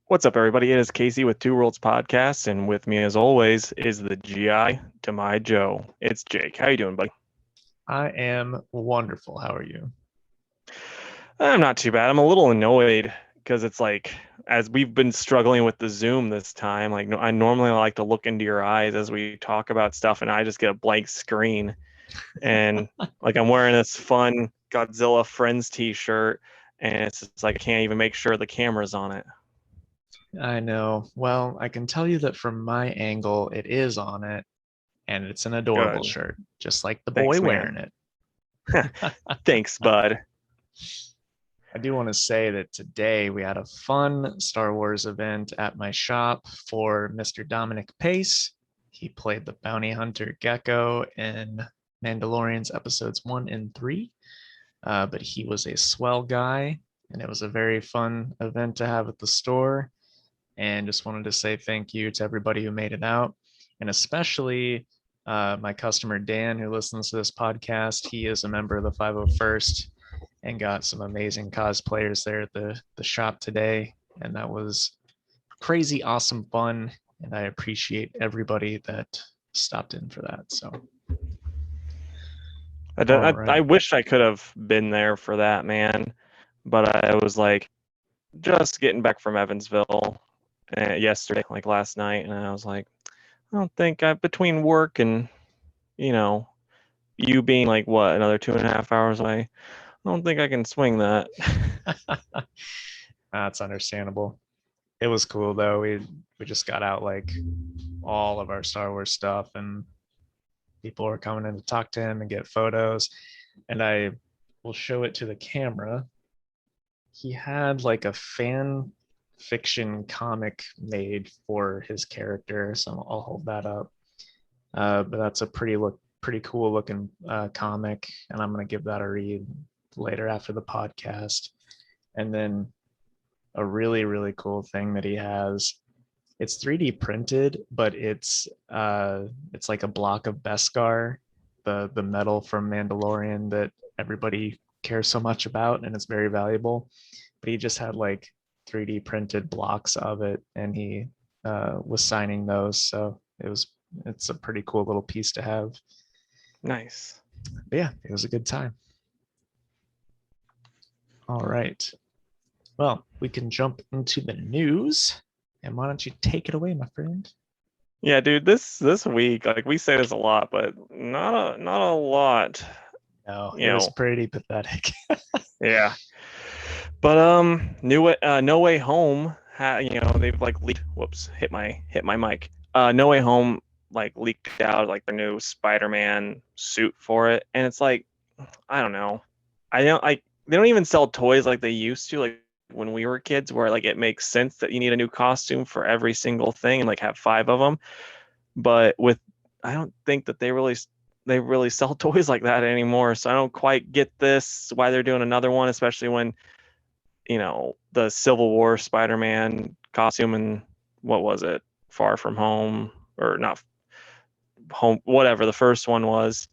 What's up, everybody? It is Casey with Two Worlds Podcast, and with me, as always, is the GI to my Joe. It's Jake. How you doing, buddy? I am wonderful. How are you? I'm not too bad. I'm a little annoyed because it's like, as we've been struggling with the Zoom this time, like I normally like to look into your eyes as we talk about stuff, and I just get a blank screen. And like I'm wearing this fun Godzilla Friends t-shirt, and it's just like I can't even make sure the camera's on it. I know. Well, I can tell you that from my angle, it is on it, and it's an adorable Good. shirt, just like the boy Thanks, man. wearing it. Thanks, bud. I do want to say that today we had a fun Star Wars event at my shop for Mr. Dominic Pace. He played the bounty hunter Gecko in Mandalorian's episodes 1 and 3. But he was a swell guy, and it was a very fun event to have at the store. And just wanted to say thank you to everybody who made it out, and especially my customer Dan, who listens to this podcast. He is a member of the 501st and got some amazing cosplayers there at the shop today, and that was crazy awesome fun. And I appreciate everybody that stopped in for that. So, all I right. wish I could have been there for that, man. But I was like just getting back from Evansville yesterday, like last night, and I was like, I don't think between work and you know you being like what another 2.5 hours away, I don't think I can swing that. That's understandable. It was cool though. We just got out like all of our Star Wars stuff, and people were coming in to talk to him and get photos. And I will show it to the camera. He had like a fan fiction comic made for his character, so I'll hold that up. But that's a pretty cool looking comic, and I'm gonna give that a read later after the podcast. And then a really cool thing that he has, it's 3D printed, but it's like a block of Beskar, the metal from Mandalorian that everybody cares so much about, and it's very valuable. But he just had like 3D printed blocks of it, and he was signing those. So it's a pretty cool little piece to have. Nice. But yeah, it was a good time. All right. Well, we can jump into the news. And why don't you take it away, my friend? Yeah, dude. This week, like we say this a lot, but not a lot. No, You it was know. pretty pathetic. Yeah. But No Way Home, they've like leaked. Whoops, hit my mic. No Way Home like leaked out like their new Spider-Man suit for it, and it's like I don't know. I don't like they don't even sell toys like they used to, like when we were kids, where like it makes sense that you need a new costume for every single thing and like have five of them. But with I don't think that they really sell toys like that anymore. So I don't quite get this why they're doing another one, especially when the Civil War Spider-Man costume and what was it? Far From Home or not home, whatever the first one was.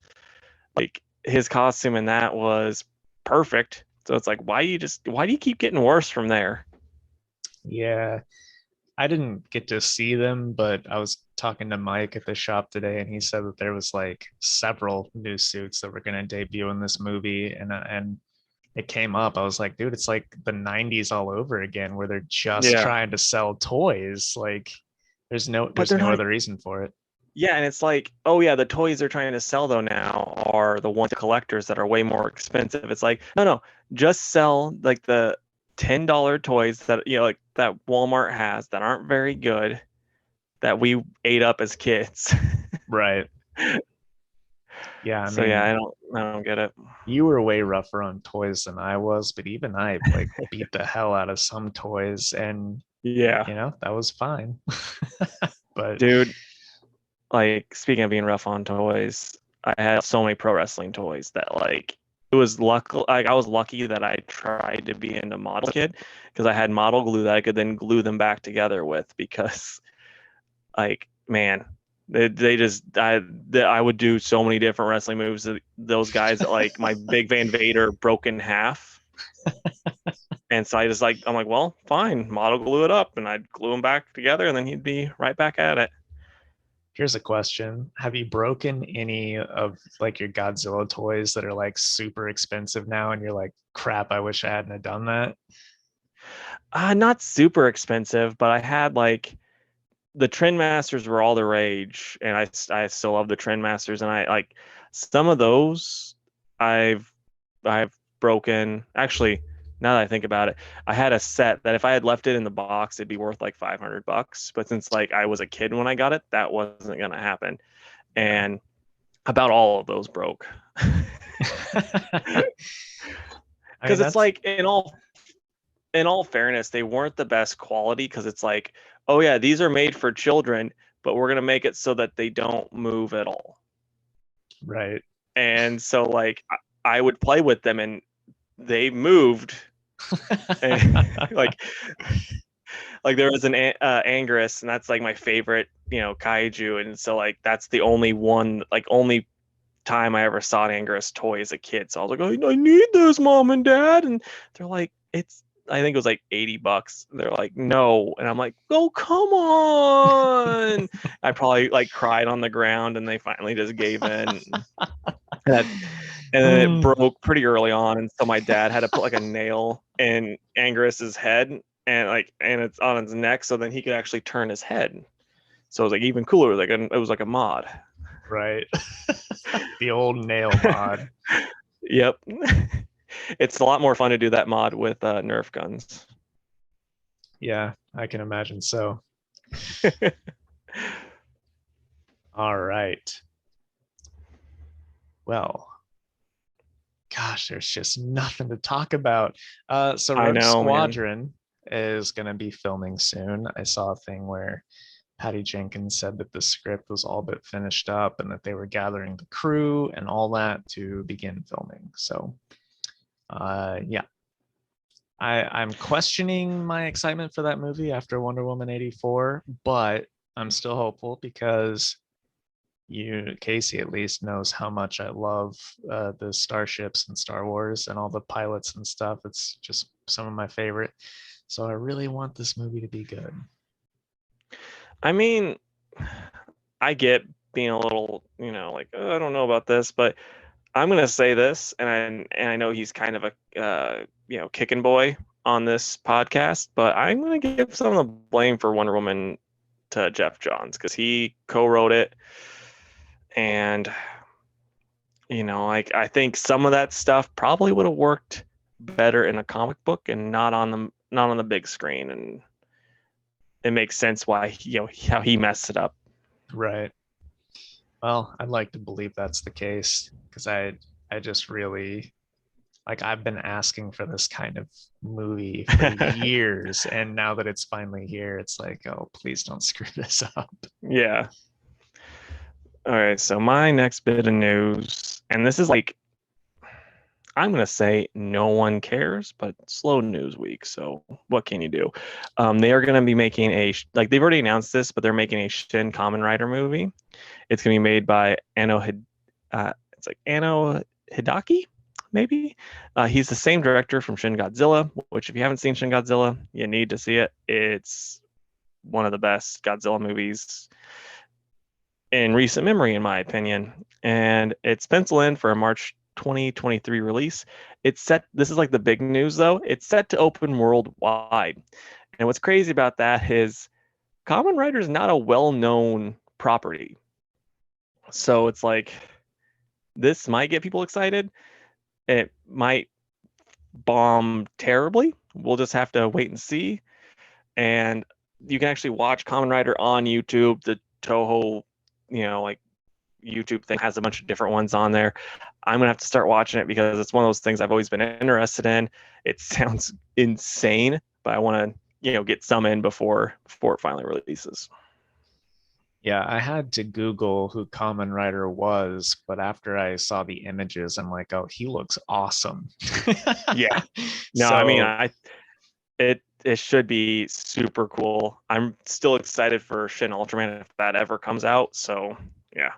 Like his costume in that was perfect. So it's like, why do you keep getting worse from there? Yeah, I didn't get to see them, but I was talking to Mike at the shop today, and he said that there was like several new suits that were going to debut in this movie, and it came up. I was like, dude, it's like the '90s all over again, where they're just Yeah, trying to sell toys. Like, but there's they're no not. other reason for it. Yeah, and it's like, oh yeah, the toys they're trying to sell though now are the ones to collectors that are way more expensive. It's like, no, just sell like the $10 toys that like that Walmart has that aren't very good that we ate up as kids. Right. Yeah, I So yeah, mean, I don't get it. you were way rougher on toys than I was, but even I like beat the hell out of some toys, and Yeah, that was fine. But dude. Like speaking of being rough on toys, I had so many pro wrestling toys that like it was luck. Like I was lucky that I tried to be into Model Kid because I had model glue that I could then glue them back together with because like man, they just I would do so many different wrestling moves that those guys like my Big Van Vader broke in half And so I'm like, well, fine, model glue it up, and I'd glue them back together, and then he'd be right back at it. Here's a question. Have you broken any of like your Godzilla toys that are like super expensive now and you're like, crap, I wish I hadn't have done that? Not super expensive, but I had like the Trend Masters were all the rage, and I still love the Trend Masters, and I like some of those I've I've broken. Actually, now that I think about it, I had a set that if I had left it in the box, it'd be worth like $500. But since like I was a kid when I got it, that wasn't gonna happen, Yeah. and about all of those broke. I mean, Because it's that's like in all fairness, they weren't the best quality because it's like, oh yeah, these are made for children, but we're gonna make it so that they don't move at all. right. And so like I would play with them and they moved, and like there was an Anguirus, and that's like my favorite, kaiju, and so like that's the only one, like only time I ever saw an Anguirus toy as a kid. So I was like, I need this, mom and dad, and they're like, it's. I think it was like $80. They're like, no, and I'm like, oh come on! I probably like cried on the ground, and they finally just gave in. And then it Mm, broke pretty early on, and so my dad had to put like a nail in Angus's head, and it's on his neck, so then he could actually turn his head. So it was like even cooler, like it was like a mod. right. The old nail mod. Yep. It's a lot more fun to do that mod with Nerf guns. Yeah, I can imagine so. All right. Well, gosh, there's just nothing to talk about. So I Rogue know, man. Squadron is going to be filming soon. I saw a thing where Patty Jenkins said that the script was all but finished up and that they were gathering the crew and all that to begin filming. So, yeah, I'm questioning my excitement for that movie after Wonder Woman 84, but I'm still hopeful because Casey at least knows how much I love the starships and Star Wars and all the pilots and stuff. It's just some of my favorite. So I really want this movie to be good. I mean, I get being a little, like, I don't know about this, but I'm gonna say this, and I know he's kind of a kicking boy on this podcast, but I'm gonna give some of the blame for Wonder Woman to Jeff Johns because he co-wrote it, and like I think some of that stuff probably would have worked better in a comic book and not on the big screen, and it makes sense why how he messed it up. Right. Well, I'd like to believe that's the case because I just really like I've been asking for this kind of movie for years, and now that it's finally here, it's like, oh, please don't screw this up. Yeah. All right. So my next bit of news, and this is like I'm gonna say no one cares, but slow news week. So what can you do? They are gonna be making like they've already announced this, but they're making a Shin Kamen Rider movie. It's gonna be made by it's like Anno Hidaki, maybe. He's the same director from Shin Godzilla, which if you haven't seen Shin Godzilla, you need to see it. It's one of the best Godzilla movies in recent memory, in my opinion. And it's penciled in for a March 2023 release. This is like the big news though. It's set to open worldwide. And what's crazy about that is Kamen Rider is not a well-known property. So it's like this might get people excited. It might bomb terribly. We'll just have to wait and see. And you can actually watch Kamen Rider on YouTube. The Toho, like YouTube thing has a bunch of different ones on there. I'm gonna have to start watching it because it's one of those things I've always been interested in. It sounds insane, but I want to, get some in before it finally releases. Yeah, I had to Google who Kamen Rider was, but after I saw the images, I'm like, oh, he looks awesome. Yeah. No, I mean, So, it should be super cool. I'm still excited for Shin Ultraman if that ever comes out. So yeah.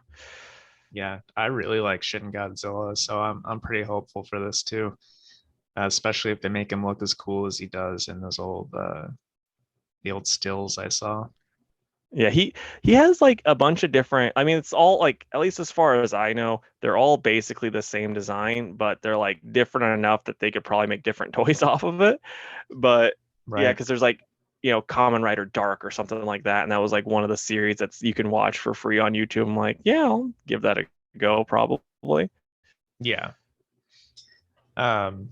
yeah, I really like Shin Godzilla, so I'm pretty hopeful for this too. especially if they make him look as cool as he does in those the old stills I saw. Yeah, he has like a bunch of different. I mean, it's all like, at least as far as I know, they're all basically the same design, but they're like different enough that they could probably make different toys off of it. But yeah, Right. because there's like, Kamen Rider Dark or something like that, and that was like one of the series that's you can watch for free on YouTube. I'm like, yeah, I'll give that a go probably. Yeah. Um,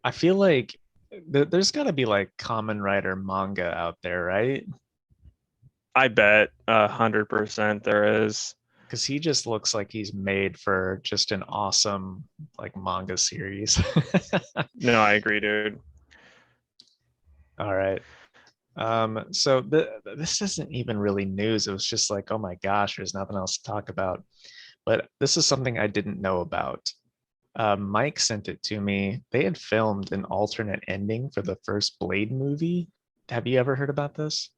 I feel like there's got to be like Kamen Rider manga out there, right? I bet 100% there is. Because he just looks like he's made for just an awesome like manga series. No, I agree, dude. All right. So this isn't even really news. It was just like, oh my gosh, there's nothing else to talk about. But this is something I didn't know about. Mike sent it to me. They had filmed an alternate ending for the first Blade movie. Have you ever heard about this?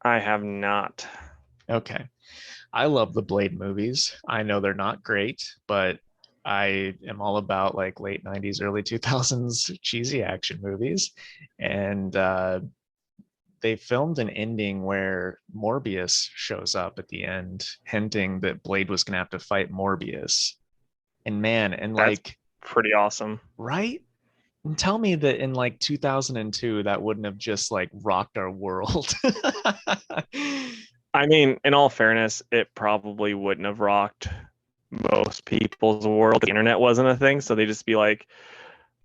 I have not. Okay. I love the Blade movies. I know they're not great, but I am all about like late 90s, early 2000s cheesy action movies. And they filmed an ending where Morbius shows up at the end, hinting that Blade was going to have to fight Morbius. And man, and That's like, pretty awesome. right? And tell me that in like 2002, that wouldn't have just like rocked our world. I mean, in all fairness, it probably wouldn't have rocked most people's world. The internet wasn't a thing, so they just be like,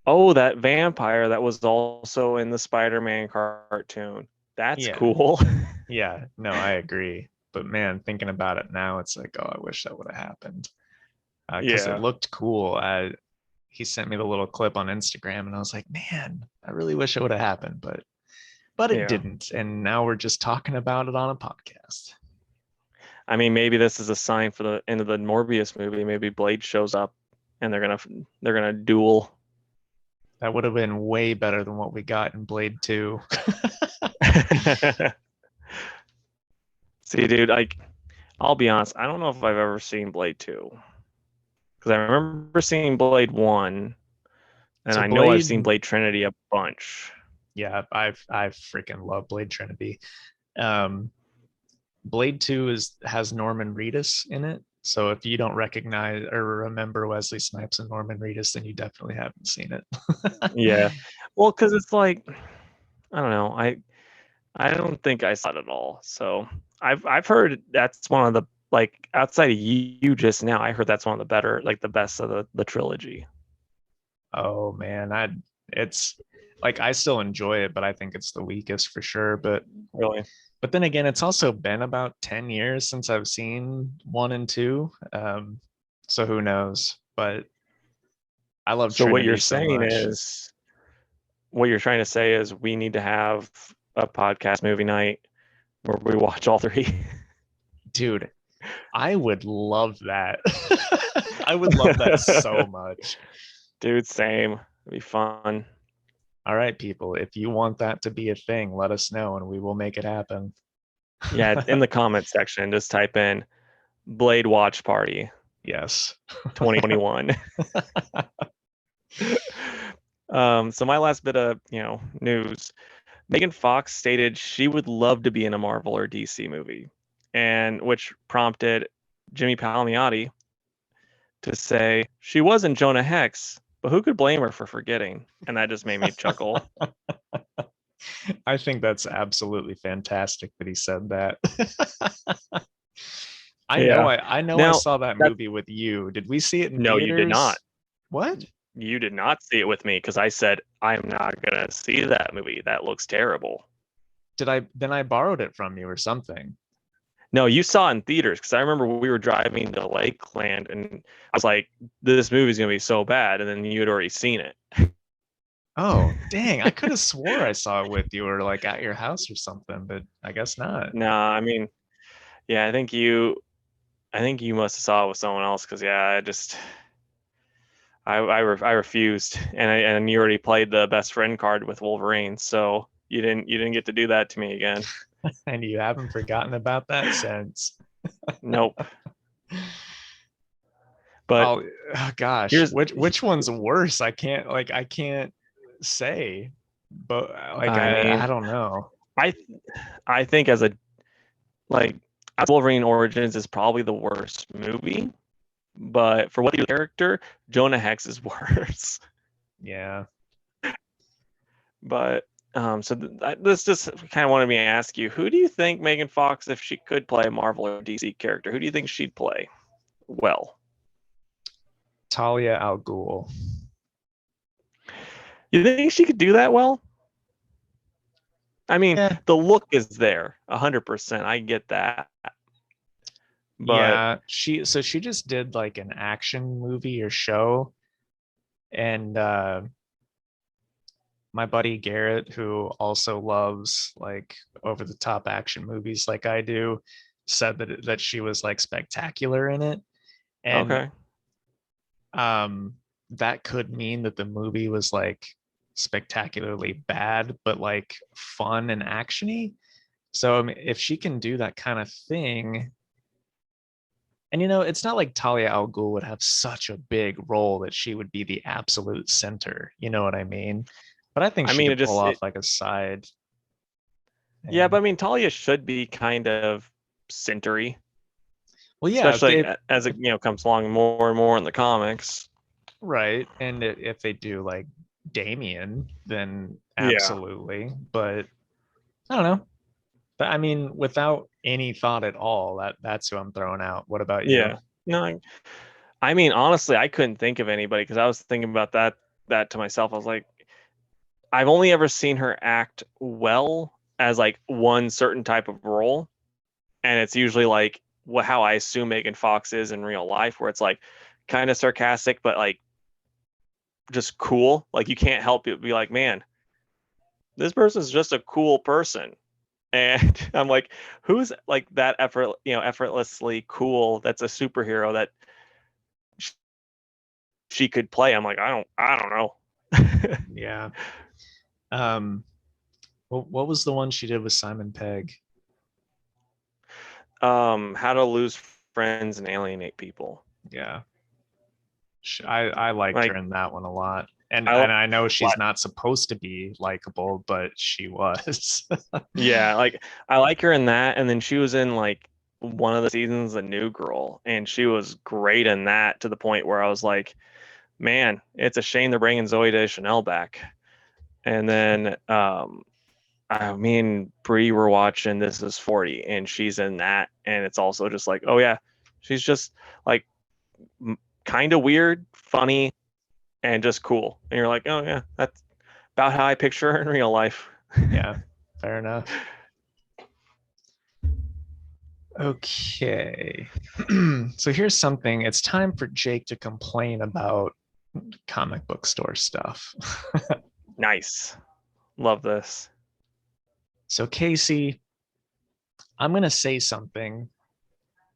"Oh, that vampire that was also in the Spider-Man cartoon. That's Yeah. cool." Yeah, no, I agree. But man, thinking about it now, it's like, oh, I wish that would have happened. Because it Yeah, looked cool. He sent me the little clip on Instagram, and I was like, man, I really wish it would have happened, but it yeah. didn't. And now we're just talking about it on a podcast. I mean, maybe this is a sign for the end of the Morbius movie. Maybe Blade shows up, and they're gonna duel. That would have been way better than what we got in Blade 2. See, dude, like, I'll be honest, I don't know if I've ever seen Blade 2 because I remember seeing Blade 1, and So I know I've Blade, seen Blade Trinity a bunch. yeah, I freaking love Blade Trinity. Um, Blade 2 has Norman Reedus in it. So if you don't recognize or remember Wesley Snipes and Norman Reedus, then you definitely haven't seen it. Yeah. Well, because it's like, I don't know. I don't think I saw it at all. So I've heard that's one of the, like, outside of you just now, I heard that's one of the better, like the best of the trilogy. Oh man, it's like I still enjoy it, but I think it's the weakest for sure. Really. But then again, it's also been about 10 years since I've seen one and two. So who knows? But I love So what you're Trinity so saying much. is, what you're trying to say is we need to have a podcast movie night where we watch all three. Dude, I would love that. I would love that so much. Dude, same. It'd be fun. All right, people, if you want that to be a thing, let us know and we will make it happen. Yeah, in the comment section, just type in Blade Watch Party Yes. 2021. So my last bit of, news, Megan Fox stated she would love to be in a Marvel or DC movie, and which prompted Jimmy Palmiotti to say she was in Jonah Hex, but who could blame her for forgetting? And that just made me chuckle. I think that's absolutely fantastic that he said that. Yeah. I know I Now, saw that that movie with you. Did we see it in no, you did not. theaters? What? You did not see it with me because I said I'm not gonna see that movie. That looks terrible. Did I then I borrowed it from you or something? No, you saw it in theaters because I remember we were driving to Lakeland and I was like, "This movie's gonna be so bad," and then you had already seen it. Oh, dang. I could have swore I saw it with you or like at your house or something, but I guess not. Nah, I mean, yeah, I think you must have saw it with someone else because yeah, I refused, and you already played the best friend card with Wolverine, so you didn't get to do that to me again. And you haven't forgotten about that since. Nope. But Oh gosh, here's, which one's worse? I can't say, but like I mean, I don't know. I I think as a like as Wolverine Origins is probably the worst movie, but for what the character, Jonah Hex is worse. Yeah. But so this just kind of wanted me to ask you, who do you think Megan Fox, if she could play a Marvel or DC character, who do you think she'd play well? Talia al Ghul. You think she could do that well? I mean, Yeah. the look is there, 100%. I get that, but Yeah, she just did like an action movie or show, and my buddy Garrett, who also loves like over the top action movies like I do, said that she was like spectacular in it. And okay. um that could mean that the movie was like spectacularly bad but like fun and actiony. So I mean, if she can do that kind of thing, and it's not like Talia al Ghul would have such a big role that she would be the absolute center. You know what I mean? But I think I she mean, could pull off like a side yeah, but thing. I mean, Talia should be kind of centery, Well, yeah, especially as it comes along more and more in the comics. right. And if they do like Damien, then Yeah. absolutely. But I don't know. But I mean, without any thought at all, that's who I'm throwing out. What about you? Yeah. No, I mean, honestly, I couldn't think of anybody because I was thinking about that to myself. I was like, I've only ever seen her act well as like one certain type of role, and it's usually like how I assume Megan Fox is in real life, where it's like kind of sarcastic, but like just cool. Like you can't help it be like, man, this person's just a cool person. And I'm like, who's like that effortlessly cool? That's a superhero that she could play. I'm like, I don't know. Yeah. Um, what was the one she did with Simon Pegg? How to lose friends and alienate people. Yeah. I liked her Like in that one a lot. And I and I know she's like, not supposed to be likable, but she was. yeah, like I like her in that, and then she was in like one of the seasons, The New Girl, and she was great in that to the point where I was like, man, it's a shame they're bringing Zoe Deschanel back. And then me and Bree were watching This Is 40, and she's in that, and it's also just like, oh yeah, she's just like kind of weird, funny, and just cool. And you're like, oh yeah, that's about how I picture her in real life. Yeah, fair enough. Okay. So here's something. It's time for Jake to complain about comic book store stuff. Nice. Love this. So Casey, I'm going to say something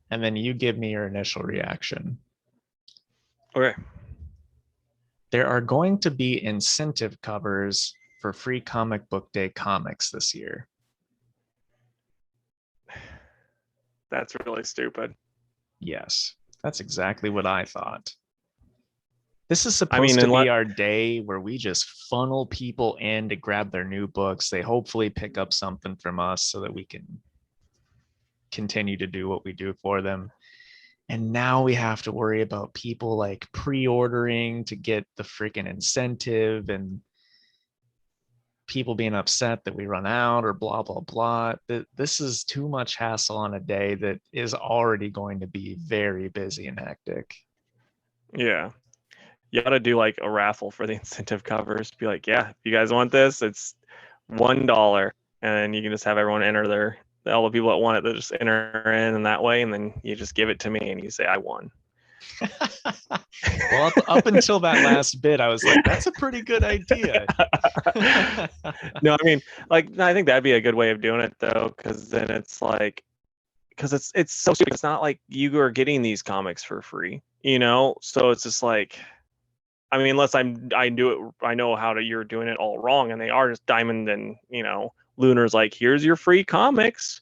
and then you give me your initial reaction. Okay. There are going to be incentive covers for Free Comic Book Day comics this year. That's really stupid. Yes, that's exactly what I thought. This is I mean, supposed to unless be our day where we just funnel people in to grab their new books. They hopefully pick up something from us so that we can continue to do what we do for them. And now we have to worry about people like pre-ordering to get the freaking incentive and people being upset that we run out or blah, blah, blah. This is too much hassle on a day that is already going to be very busy and hectic. yeah, you got to do like a raffle for the incentive covers. Be like, yeah, if you guys want this, it's $1, and then you can just have everyone enter all the people that want it, they just enter in that way, and then you just give it to me and you say I won. Well, up until that last bit, I was like, that's a pretty good idea. No, I mean, like, I think that'd be a good way of doing it though, because then it's like, because it's so stupid. It's not like you are getting these comics for free, So it's just like, I mean, unless I do it, I know how to. You're doing it all wrong, and they are just Diamond and Lunar's like, here's your free comics,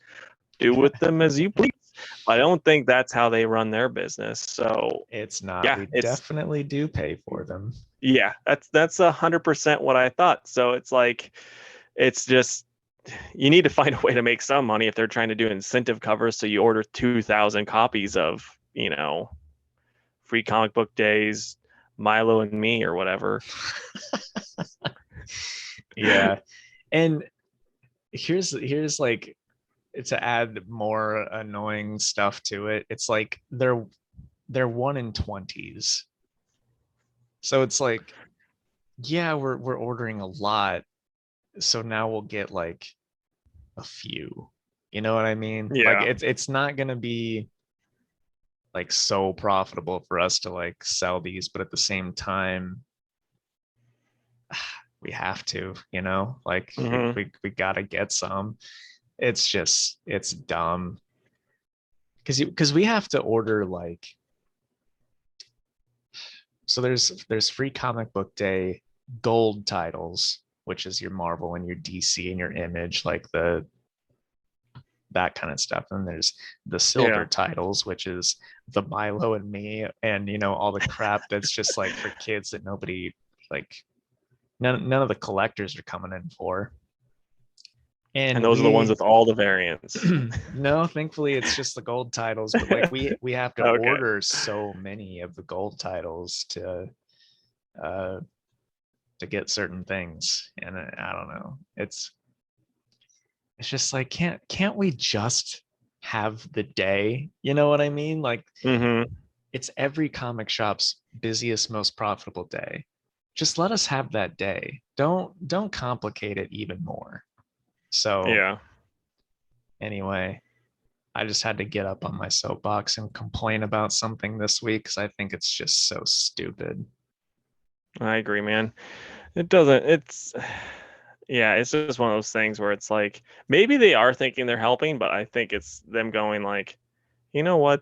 do with them as you please. I don't think that's how they run their business. So It's not. yeah, We it's definitely do pay for them. yeah, that's 100% what I thought. So it's like it's just you need to find a way to make some money if they're trying to do incentive covers. So you order 2,000 copies of, free comic book days, Milo and Me or whatever. Yeah. And here's like to add more annoying stuff to it. It's like they're 1 in 20s. So it's like, yeah, we're ordering a lot. So now we'll get like a few. You know what I mean? Like Yeah. it's not gonna be like so profitable for us to like sell these, but at the same time, we have to, like Hmm. we gotta get some. It's dumb because we have to order like, so there's free comic book day gold titles, which is your Marvel and your DC and your Image, like the that kind of stuff. And there's the silver Yeah. titles, which is the Milo and Me, and all the crap that's just like for kids that nobody like, none of the collectors are coming in for. And And those are the ones with all the variants. no, thankfully it's just the gold titles, but like we have to Okay. order so many of the gold titles uh to get certain things. And I don't know. It's just like, can't we just have the day? You know what I mean? Like, Hmm. it's every comic shop's busiest, most profitable day. Just let us have that day. Don't complicate it even more. So Yeah, anyway, I just had to get up on my soapbox and complain about something this week because I think it's just so stupid. I agree, man. It doesn't, it's, yeah, it's just one of those things where it's like maybe they are thinking they're helping, but I think it's them going like, you know what?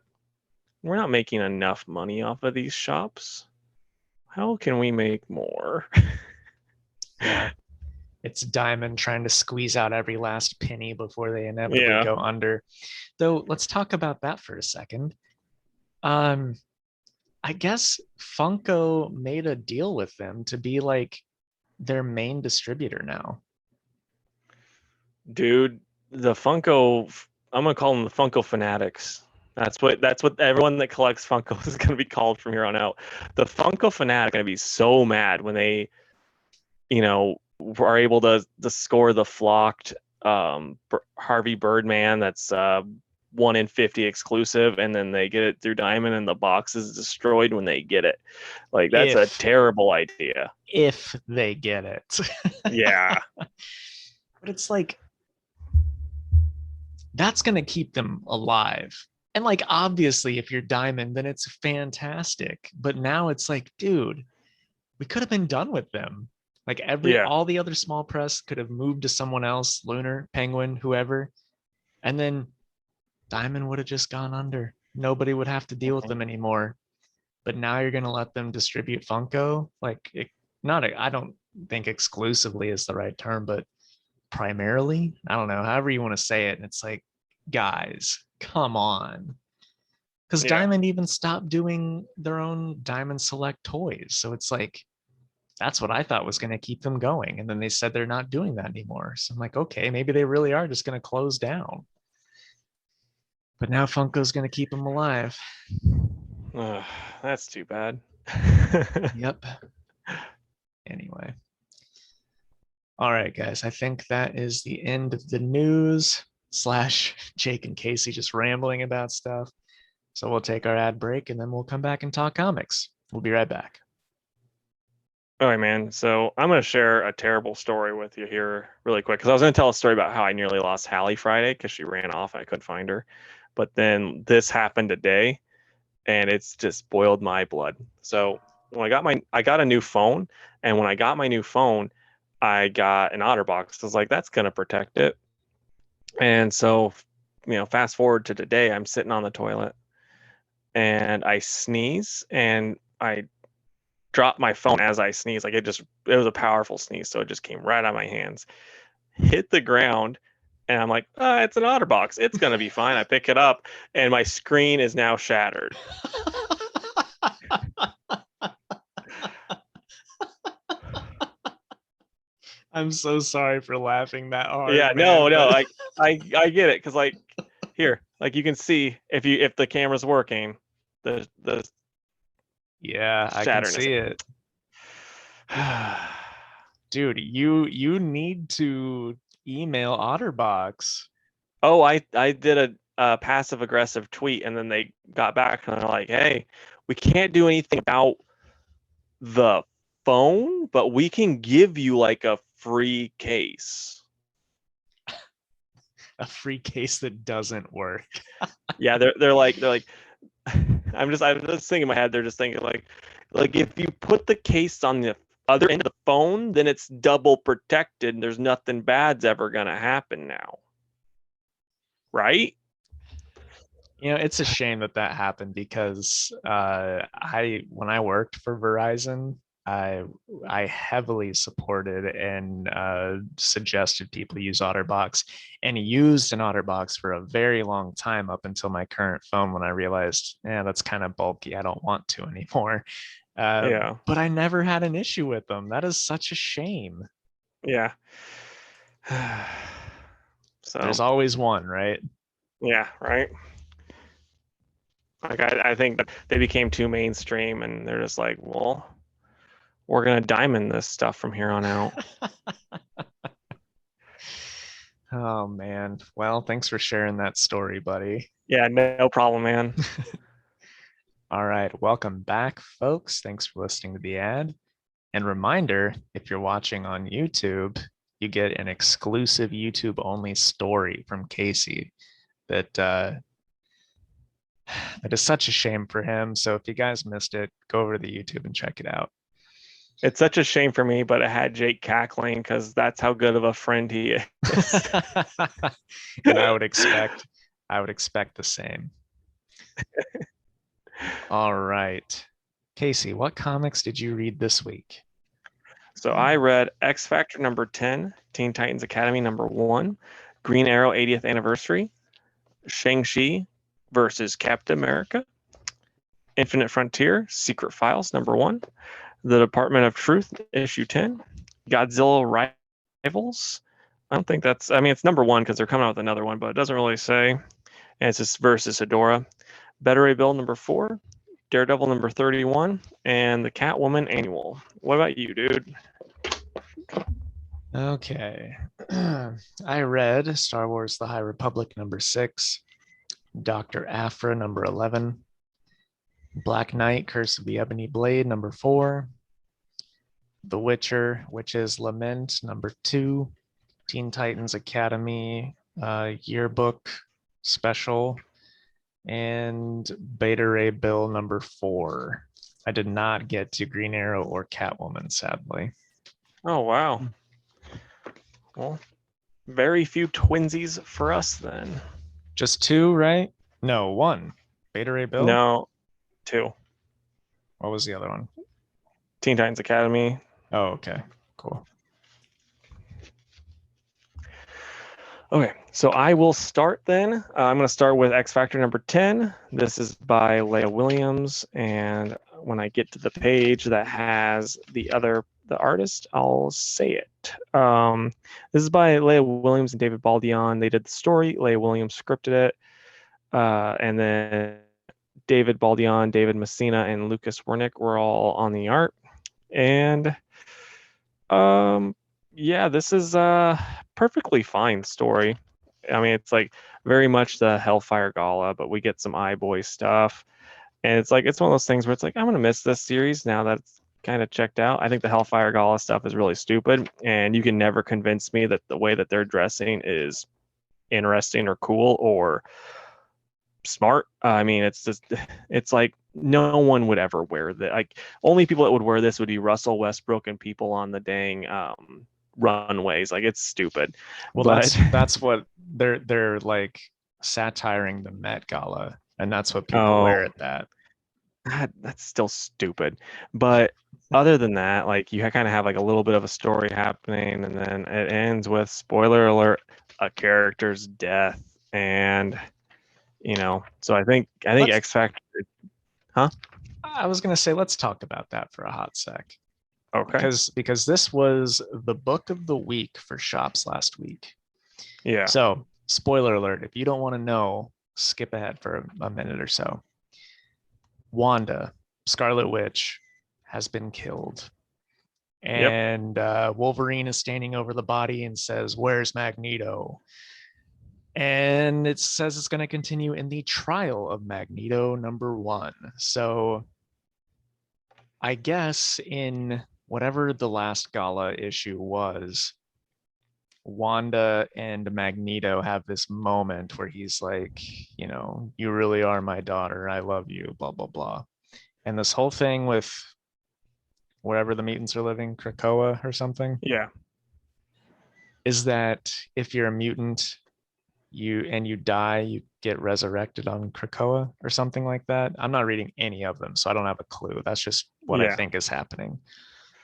We're not making enough money off of these shops. How can we make more? Yeah, it's Diamond trying to squeeze out every last penny before they inevitably Yeah. go under. Though, let's talk about that for a second. Um, I guess Funko made a deal with them to be like their main distributor now. Dude, the Funko, I'm gonna call them the Funko fanatics. That's what everyone that collects Funko is gonna be called from here on out. The Funko fanatic are gonna be so mad when they, are able to score the flocked Harvey Birdman that's 1 in 50 exclusive, and then they get it through Diamond and the box is destroyed when they get it. Like that's a If terrible idea. they get it. Yeah. But it's like, that's going to keep them alive. And like, obviously, if you're Diamond, then it's fantastic. But now it's like, dude, we could have been done with them. Like, Yeah. all the other small press could have moved to someone else, Lunar, Penguin, whoever. And then Diamond would have just gone under. Nobody would have to deal with them anymore. But now you're going to let them distribute Funko. Like, not, I don't think exclusively is the right term, but primarily, I don't know, however you want to say it. And it's like, guys, come on. Because Yeah. Diamond even stopped doing their own Diamond Select toys. So it's like, that's what I thought was going to keep them going. And then they said they're not doing that anymore. So I'm like, okay, maybe they really are just going to close down. But now Funko's going to keep them alive. That's too bad. Yep. Anyway. All right, guys. I think that is the end of the news slash Jake and Casey just rambling about stuff. So we'll take our ad break and then we'll come back and talk comics. We'll be right back. All right, man. So I'm going to share a terrible story with you here really quick because I was going to tell a story about how I nearly lost Hallie Friday because she ran off and I couldn't find her. But then this happened today and it's just boiled my blood. So when I got a new phone, and when I got my new phone, I got an OtterBox. I was like, that's going to protect it. And so, fast forward to today, I'm sitting on the toilet and I sneeze and I dropped my phone as I sneezed. Like it was a powerful sneeze. So it just came right out of my hands, hit the ground, And I'm like, it's an OtterBox. It's gonna be fine. I pick it up, and my screen is now shattered. I'm so sorry for laughing that hard, Yeah, man. no, But I get it because like here, like you can see if the camera's working, the yeah, I can shatterness. see it. Dude, you need to email Otterbox. Oh, I did a passive aggressive tweet, and then they got back and they're like, "Hey, we can't do anything about the phone, but we can give you like a free case." A free case that doesn't work. Yeah, they're like I'm just thinking in my head, they're just thinking like if you put the case on the other end of the phone, then it's double protected and there's nothing bad's ever gonna happen now. Right? You know, it's a shame that that happened because I when I worked for Verizon, I I heavily supported and suggested people use OtterBox and used an OtterBox for a very long time up until my current phone when I realized, yeah, that's kind of bulky. I don't want to anymore. Uh, Yeah. but I never had an issue with them. That is such a shame. Yeah. There's So always one, right? yeah, right. Like I think that they became too mainstream and they're just like, well, we're gonna diamond this stuff from here on out. Oh man. Well, thanks for sharing that story, buddy. Yeah, no problem, man. All right, welcome back, folks. Thanks for listening to the ad. And reminder, if you're watching on YouTube, you get an exclusive YouTube only story from Casey that that is such a shame for him. So if you guys missed it, go over to the YouTube and check it out. It's such a shame for me, but it had Jake cackling because that's how good of a friend he is. And I would expect the same. All right. Casey, what comics did you read this week? So I read X Factor number 10, Teen Titans Academy number 1, Green Arrow 80th Anniversary, Shang Chi versus Captain America, Infinite Frontier, Secret Files number 1, The Department of Truth issue 10, Godzilla Rivals. I don't think that's, I mean, it's number 1 because they're coming out with another one, but it doesn't really say. And it's just versus Hedorah. Better Ray Bill number 4, Daredevil number 31, and the Catwoman Annual. What about you, dude? Okay. I read Star Wars The High Republic number 6, Dr. Aphra number 11, Black Knight Curse of the Ebony Blade number 4, The Witcher Witch's Lament number 2, Teen Titans Academy yearbook special, and Beta Ray Bill number 4. I did not get to Green Arrow or Catwoman, sadly. Oh, wow. Well, very few twinsies for us then. Just 2, right? No, 1. Beta Ray Bill? No, 2. What was the other one? Teen Titans Academy. Oh, okay. Cool. Okay, so I will start then. I'm going to start with X Factor number 10. This is by Leah Williams. And when I get to the page that has the artist, I'll say it. This is by Leah Williams and David Baldion. They did the story. Leah Williams scripted it. And then David Baldion, David Messina, and Lucas Wernick were all on the art. And yeah, this is a perfectly fine story. I mean, it's like very much the Hellfire Gala, but we get some iBoy stuff. And it's like it's one of those things where it's like I'm gonna miss this series now that it's kind of checked out. I think the Hellfire Gala stuff is really stupid, and you can never convince me that the way that they're dressing is interesting or cool or smart. I mean, it's just it's like no one would ever wear that. Like only people that would wear this would be Russell Westbrook and people on the dang runways. Like it's stupid. Well, But that's what they're like satiring the Met Gala, and that's what people wear oh, at that. that's still stupid. But other than that, like you kind of have like a little bit of a story happening, and then it ends with spoiler alert. a character's death, and so I think Let's X Factor. Huh? I was gonna say let's talk about that for a hot sec. Okay. Because this was the book of the week for shops last week. Yeah. So, spoiler alert, if you don't want to know, skip ahead for a minute or so. Wanda, Scarlet Witch, has been killed. Yep. And Wolverine is standing over the body and says, "Where's Magneto?" And it says it's going to continue in the trial of Magneto #1. So I guess in whatever the last gala issue was, Wanda and Magneto have this moment where he's like, you really are my daughter. I love you, blah, blah, blah. And this whole thing with wherever the mutants are living, Krakoa or something, Yeah. is that if you're a mutant, you die, you get resurrected on Krakoa or something like that. I'm not reading any of them, so I don't have a clue. That's just what I Yeah. think is happening.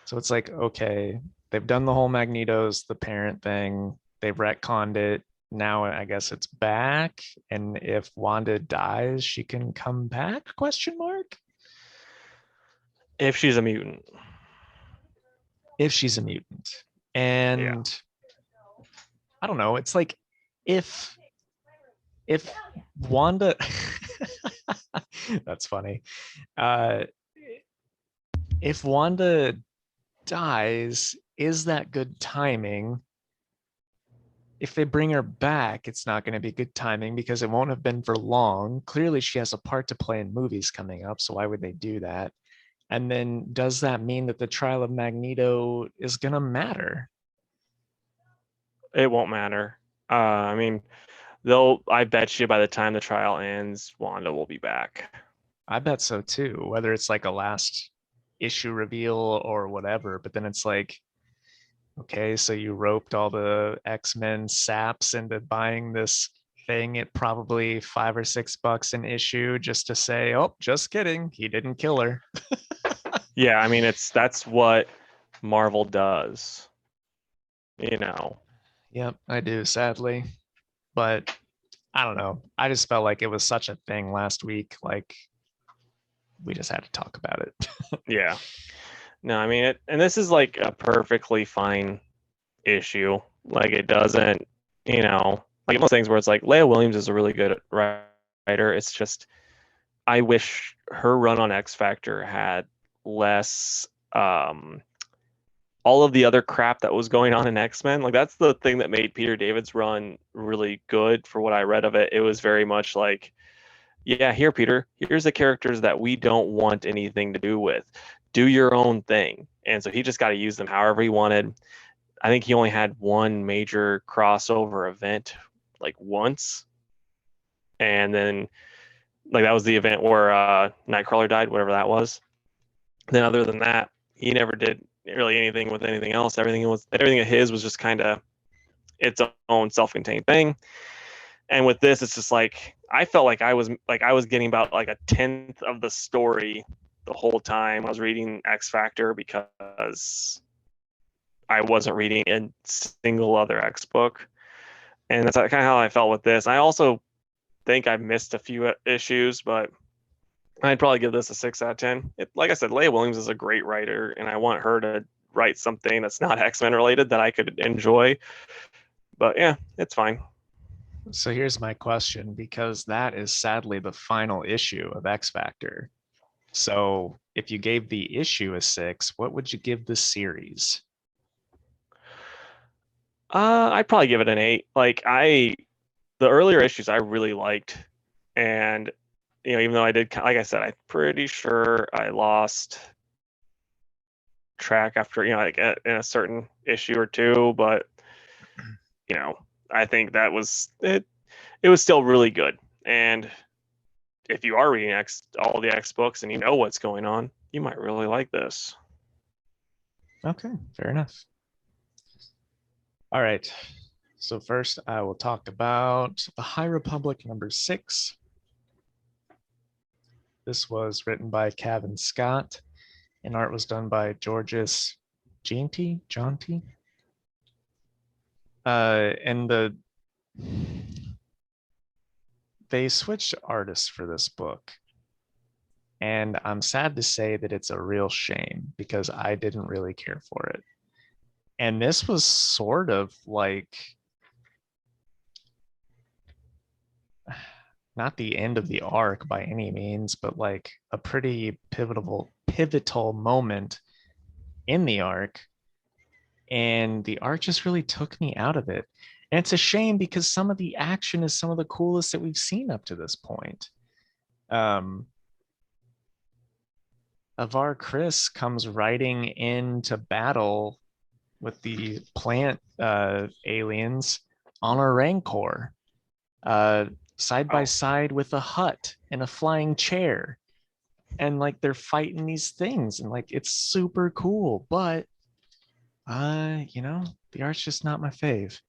So it's like, okay, they've done the whole Magneto's the parent thing. They've retconned it. Now I guess it's back. And if Wanda dies, she can come back? Question mark. If she's a mutant. If she's a mutant. Yeah. And I don't know. It's like if if Wanda that's funny. Uh if Wanda dies, is that good timing? If they bring her back, it's not going to be good timing because it won't have been for long. Clearly, she has a part to play in movies coming up. So why would they do that? And then does that mean that the trial of Magneto is going to matter? It won't matter. I mean, I bet you by the time the trial ends, Wanda will be back. I bet so too, whether it's like a last issue reveal or whatever. But then it's like, okay, so you roped all the X-Men saps into buying this thing at probably $5 or $6 an issue just to say, oh, just kidding, he didn't kill her. Yeah, I mean that's what Marvel does. You know. Yep, I do, sadly. But I don't know. I just felt like it was such a thing last week. Like we just had to talk about it. Yeah. No, I mean it, and this is like a perfectly fine issue. Like it doesn't, like most things where it's like Leah Williams is a really good writer. It's just I wish her run on X Factor had less all of the other crap that was going on in X-Men. Like that's the thing that made Peter David's run really good for what I read of it. It was very much like, yeah, here, Peter, here's the characters that we don't want anything to do with. Do your own thing. And so he just got to use them however he wanted. I think he only had one major crossover event like once. And then like that was the event where Nightcrawler died, whatever that was. Then other than that, he never did really anything with anything else. Everything of his was just kind of its own self-contained thing. And with this, it's just like I felt like I was getting about like a tenth of the story the whole time I was reading X Factor because I wasn't reading a single other X book. And that's kind of how I felt with this. I also think I missed a few issues, but I'd probably give this a 6 out of 10. Like I said, Leah Williams is a great writer, and I want her to write something that's not X-Men related that I could enjoy. But yeah, it's fine. So here's my question, because that is sadly the final issue of X Factor. So if you gave the issue a 6, what would you give the series? I'd probably give it an 8. The earlier issues I really liked, and even though I did, like I said, I'm pretty sure I lost track after like in a certain issue or two, but you know, I think that was it. It was still really good, and if you are reading all the X books and you know what's going on, you might really like this. Okay, fair enough. All right. So first I will talk about the High Republic #6. This was written by Kevin Scott, and art was done by Georges Jaunty. And they switched artists for this book. And I'm sad to say that it's a real shame because I didn't really care for it. And this was sort of like not the end of the arc by any means, but like a pretty pivotal moment in the arc. And the art just really took me out of it. And it's a shame because some of the action is some of the coolest that we've seen up to this point. Um, Avar Chris comes riding into battle with the plant aliens on a Rancor, side by Oh, side with a hut and a flying chair. And like they're fighting these things, and like it's super cool. But the art's just not my fave.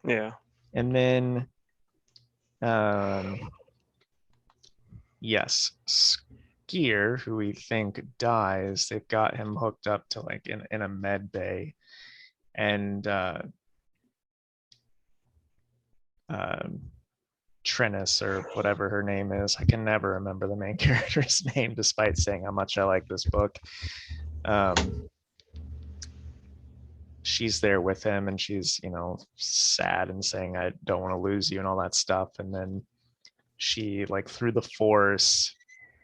yeah. And then um yes, Skier, who we think dies, they've got him hooked up to like in a med bay. And um Trennis or whatever her name is. I can never remember the main character's name despite saying how much I like this book. She's there with him and she's, sad and saying, I don't want to lose you and all that stuff. And then she, like, through the force,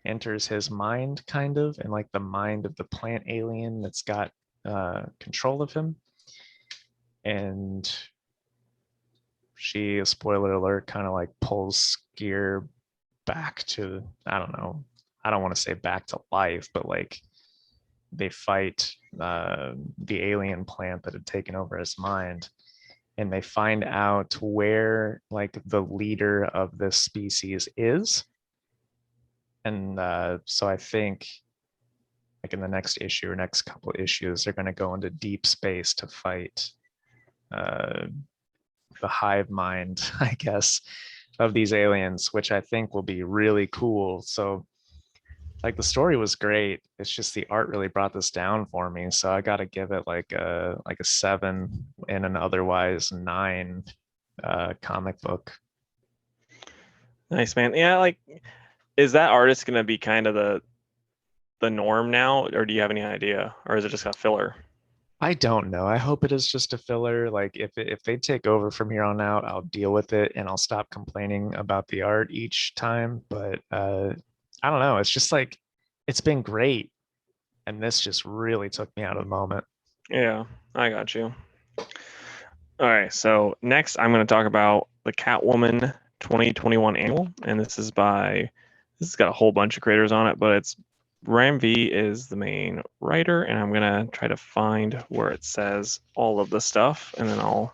enters his mind, kind of, and like the mind of the plant alien that's got control of him. And she, spoiler alert, kind of like pulls Gear back to, I don't know, I don't want to say back to life, but like they fight the alien plant that had taken over his mind, and they find out where like the leader of this species is. And so I think like in the next issue or next couple of issues, they're going to go into deep space to fight the hive mind, I guess, of these aliens, which I think will be really cool. So like the story was great. It's just the art really brought this down for me. So I got to give it like a 7 in an otherwise 9 comic book. Nice, man. Yeah, like, is that artist gonna be kind of the norm now, or do you have any idea, or is it just a filler? I don't know. I hope it is just a filler. Like if they take over from here on out, I'll deal with it and I'll stop complaining about the art each time. But I don't know. It's just like it's been great, and this just really took me out of the moment. Yeah, I got you. All right, so next I'm going to talk about the Catwoman 2021 Annual, and this has got a whole bunch of creators on it, but it's Ram V is the main writer, and I'm going to try to find where it says all of the stuff, and then I'll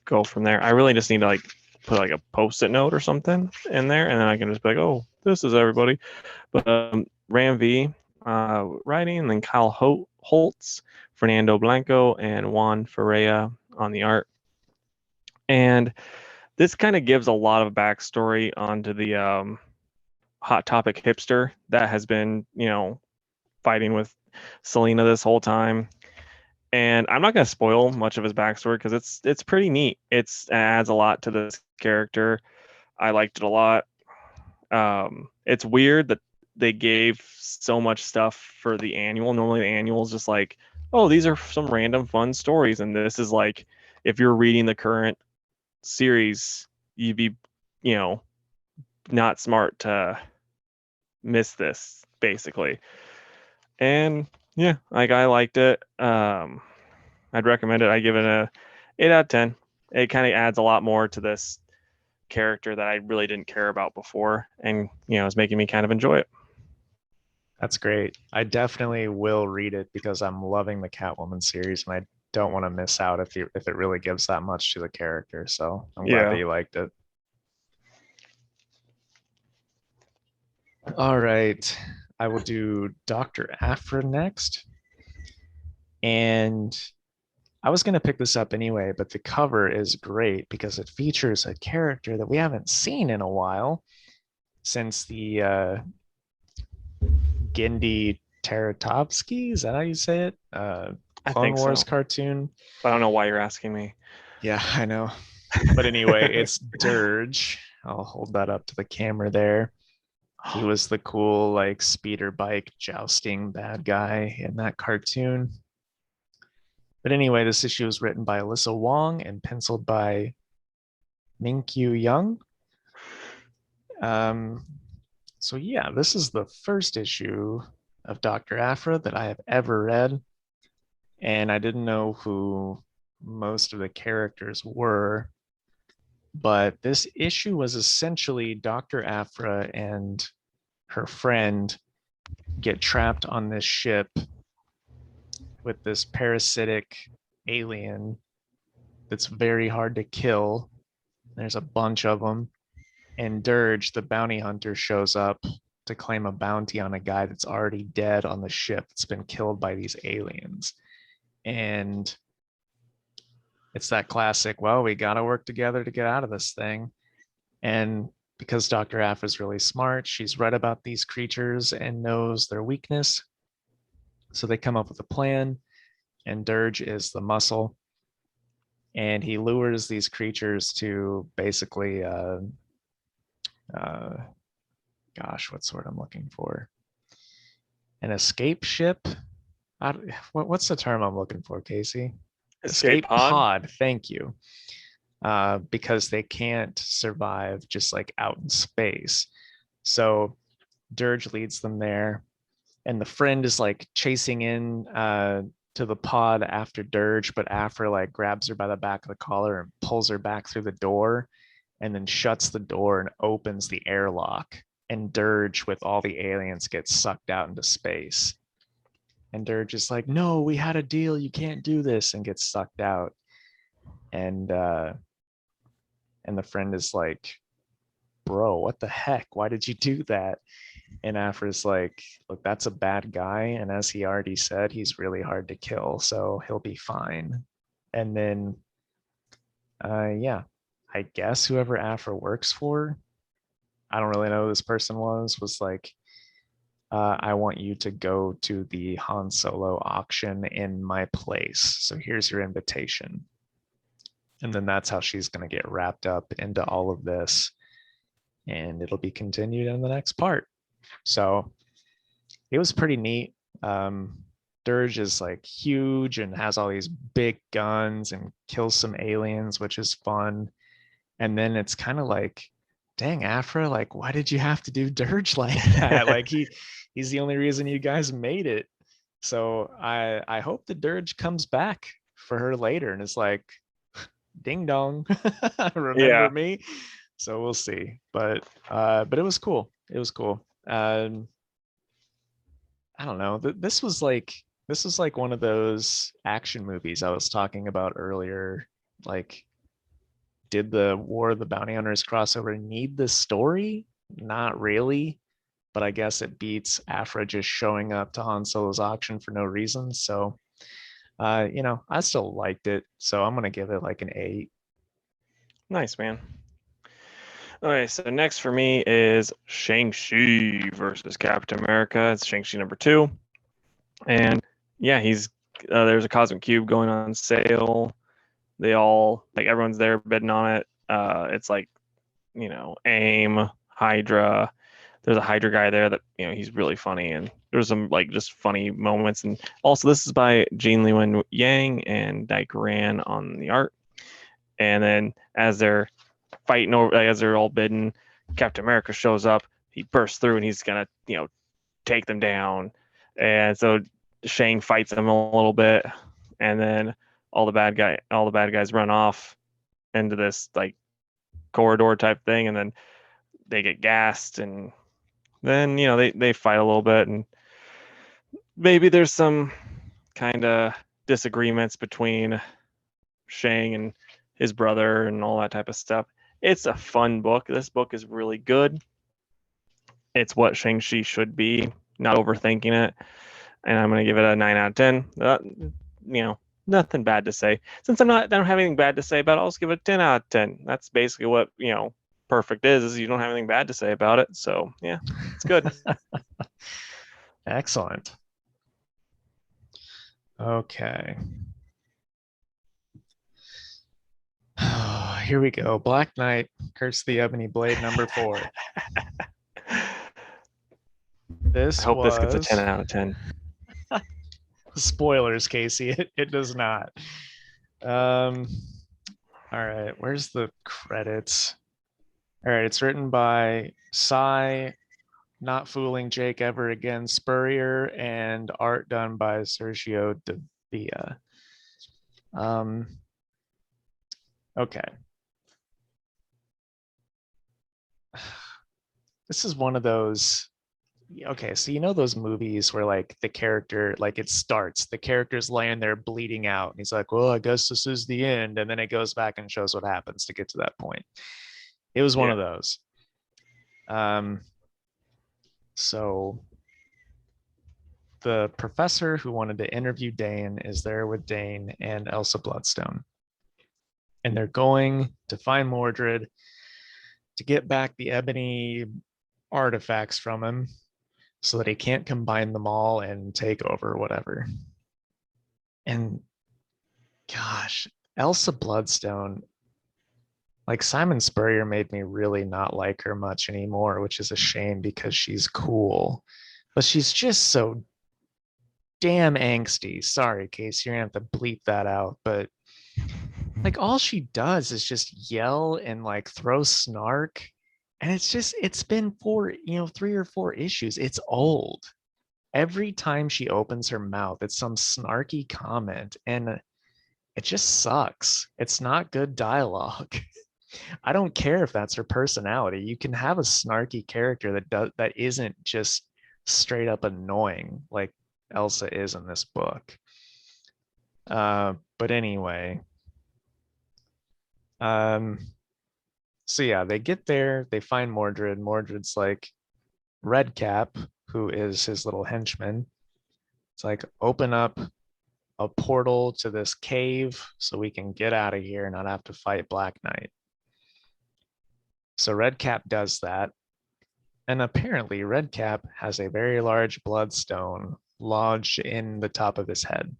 go from there. I really just need to like put like a post-it note or something in there, and then I can just be like, oh, this is everybody. But Ram V writing, and then Kyle Holtz, Fernando Blanco, and Juan Ferreira on the art. And this kind of gives a lot of backstory onto the Hot Topic hipster that has been, fighting with Selena this whole time. And I'm not going to spoil much of his backstory because it's pretty neat. It adds a lot to this character. I liked it a lot. It's weird that they gave so much stuff for the annual. Normally the annual is just like, oh, these are some random fun stories, and this is like, if you're reading the current series, you'd be, not smart to miss this, basically. And yeah, like I liked it. I'd recommend it. I give it a 8 out of 10. It kind of adds a lot more to this character that I really didn't care about before, and it's making me kind of enjoy it. That's great. I definitely will read it because I'm loving the Catwoman series, and I don't want to miss out if it really gives that much to the character. So I'm glad that Yeah. you liked it. All right. I will do Dr. Aphra next. And I was going to pick this up anyway, but the cover is great because it features a character that we haven't seen in a while since the Gendy Taratovsky. Is that how you say it? I Clone think so. Wars cartoon. But I don't know why you're asking me. Yeah, I know. But anyway, it's Dirge. I'll hold that up to the camera there. He was the cool, like, speeder bike jousting bad guy in that cartoon. But anyway, this issue was written by Alyssa Wong and penciled by Minkyu Young. Um, so yeah, this is the first issue of Dr. Aphra that I have ever read, and I didn't know who most of the characters were, but this issue was essentially Dr. Aphra and her friend get trapped on this ship with this parasitic alien that's very hard to kill. There's a bunch of them. And Dirge, the bounty hunter, shows up to claim a bounty on a guy that's already dead on the ship that's been killed by these aliens. And it's that classic, well, we got to work together to get out of this thing. And because Dr. Aphra is really smart, she's read about these creatures and knows their weakness. So they come up with a plan, and Dirge is the muscle. And he lures these creatures to basically, gosh, what's the word I'm looking for? An escape ship? What's the term I'm looking for, Casey? Escape Escape pod. pod. Thank you. Because they can't survive just like out in space. So Dirge leads them there, and the friend is like chasing in to the pod after Dirge, but Aphra like grabs her by the back of the collar and pulls her back through the door, and then shuts the door and opens the airlock. And Dirge, with all the aliens, gets sucked out into space. And Dirge is like, "No, we had a deal. You can't do this," and gets sucked out. And and the friend is like, "Bro, what the heck? Why did you do that?" And Aphra's like, "Look, that's a bad guy, and as he already said, he's really hard to kill, so he'll be fine." And then, yeah, I guess whoever Aphra works for, I don't really know who this person was like, I want you to go to the Han Solo auction in my place. So here's your invitation. And then that's how she's going to get wrapped up into all of this. And it'll be continued in the next part. So it was pretty neat. Dirge is like huge and has all these big guns and kills some aliens, which is fun. And then it's kind of like, dang, Aphra, like, why did you have to do Dirge like that? Like he's the only reason you guys made it. So I hope the Dirge comes back for her later and it's like, ding dong, remember Yeah. me? So we'll see. But it was cool. It was cool. I don't know. This was like one of those action movies I was talking about earlier. Like, did the War of the Bounty Hunters crossover need this story? Not really, but I guess it beats Aphra just showing up to Han Solo's auction for no reason. So, I still liked it. So I'm gonna give it like an 8. Nice, man. Okay, so next for me is Shang-Chi versus Captain America. It's Shang-Chi number 2. And yeah, there's a cosmic cube going on sale. They all, like, everyone's there bidding on it. It's like, AIM, Hydra. There's a Hydra guy there that, he's really funny, and there's some like just funny moments. And also, this is by Jean Lewin Yang and Dyke Ran on the art. And then as they're fighting over, as they're all bidding, Captain America shows up. He bursts through and he's gonna, take them down. And so Shang fights him a little bit, and then all the bad guys run off into this like corridor type thing, and then they get gassed, and then they fight a little bit, and maybe there's some kind of disagreements between Shang and his brother and all that type of stuff. It's a fun book. This book is really good. It's what Shang-Chi should be, not overthinking it. And I'm going to give it a 9 out of 10. Nothing bad to say. Since I don't have anything bad to say about it, I'll just give it a 10 out of 10. That's basically what, perfect is you don't have anything bad to say about it. So, yeah, it's good. Excellent. Okay. Here we go. Black Knight, Curse the Ebony Blade, number 4. I This hope this gets a 10 was out of 10. spoilers, Casey. It does not. Um, all right, where's the credits? All right, it's written by Cy, Not Fooling Jake Ever Again Spurrier, and art done by Sergio De Villa. Okay. This is one of those. Okay, so you know those movies where like the character, like it starts, the character's laying there bleeding out, and he's like, "Well, I guess this is the end," and then it goes back and shows what happens to get to that point. It was one Yeah. of those. So the professor who wanted to interview Dane is there with Dane and Elsa Bloodstone, and they're going to find Mordred to get back the ebony artifacts from him so that he can't combine them all and take over whatever. And gosh, Elsa Bloodstone, like Simon Spurrier made me really not like her much anymore, which is a shame because she's cool, but she's just so damn angsty. Sorry, Casey, you're gonna have to bleep that out, but like all she does is just yell and like throw snark. And it's been 3 or 4 issues. It's old. Every time she opens her mouth, it's some snarky comment, and it just sucks. It's not good dialogue. I don't care if that's her personality. You can have a snarky character that isn't just straight up annoying like Elsa is in this book. But anyway, so yeah, they get there, they find Mordred. Mordred's like, Redcap, who is his little henchman, it's like, open up a portal to this cave so we can get out of here and not have to fight Black Knight. So Redcap does that. And apparently Redcap has a very large bloodstone lodged in the top of his head.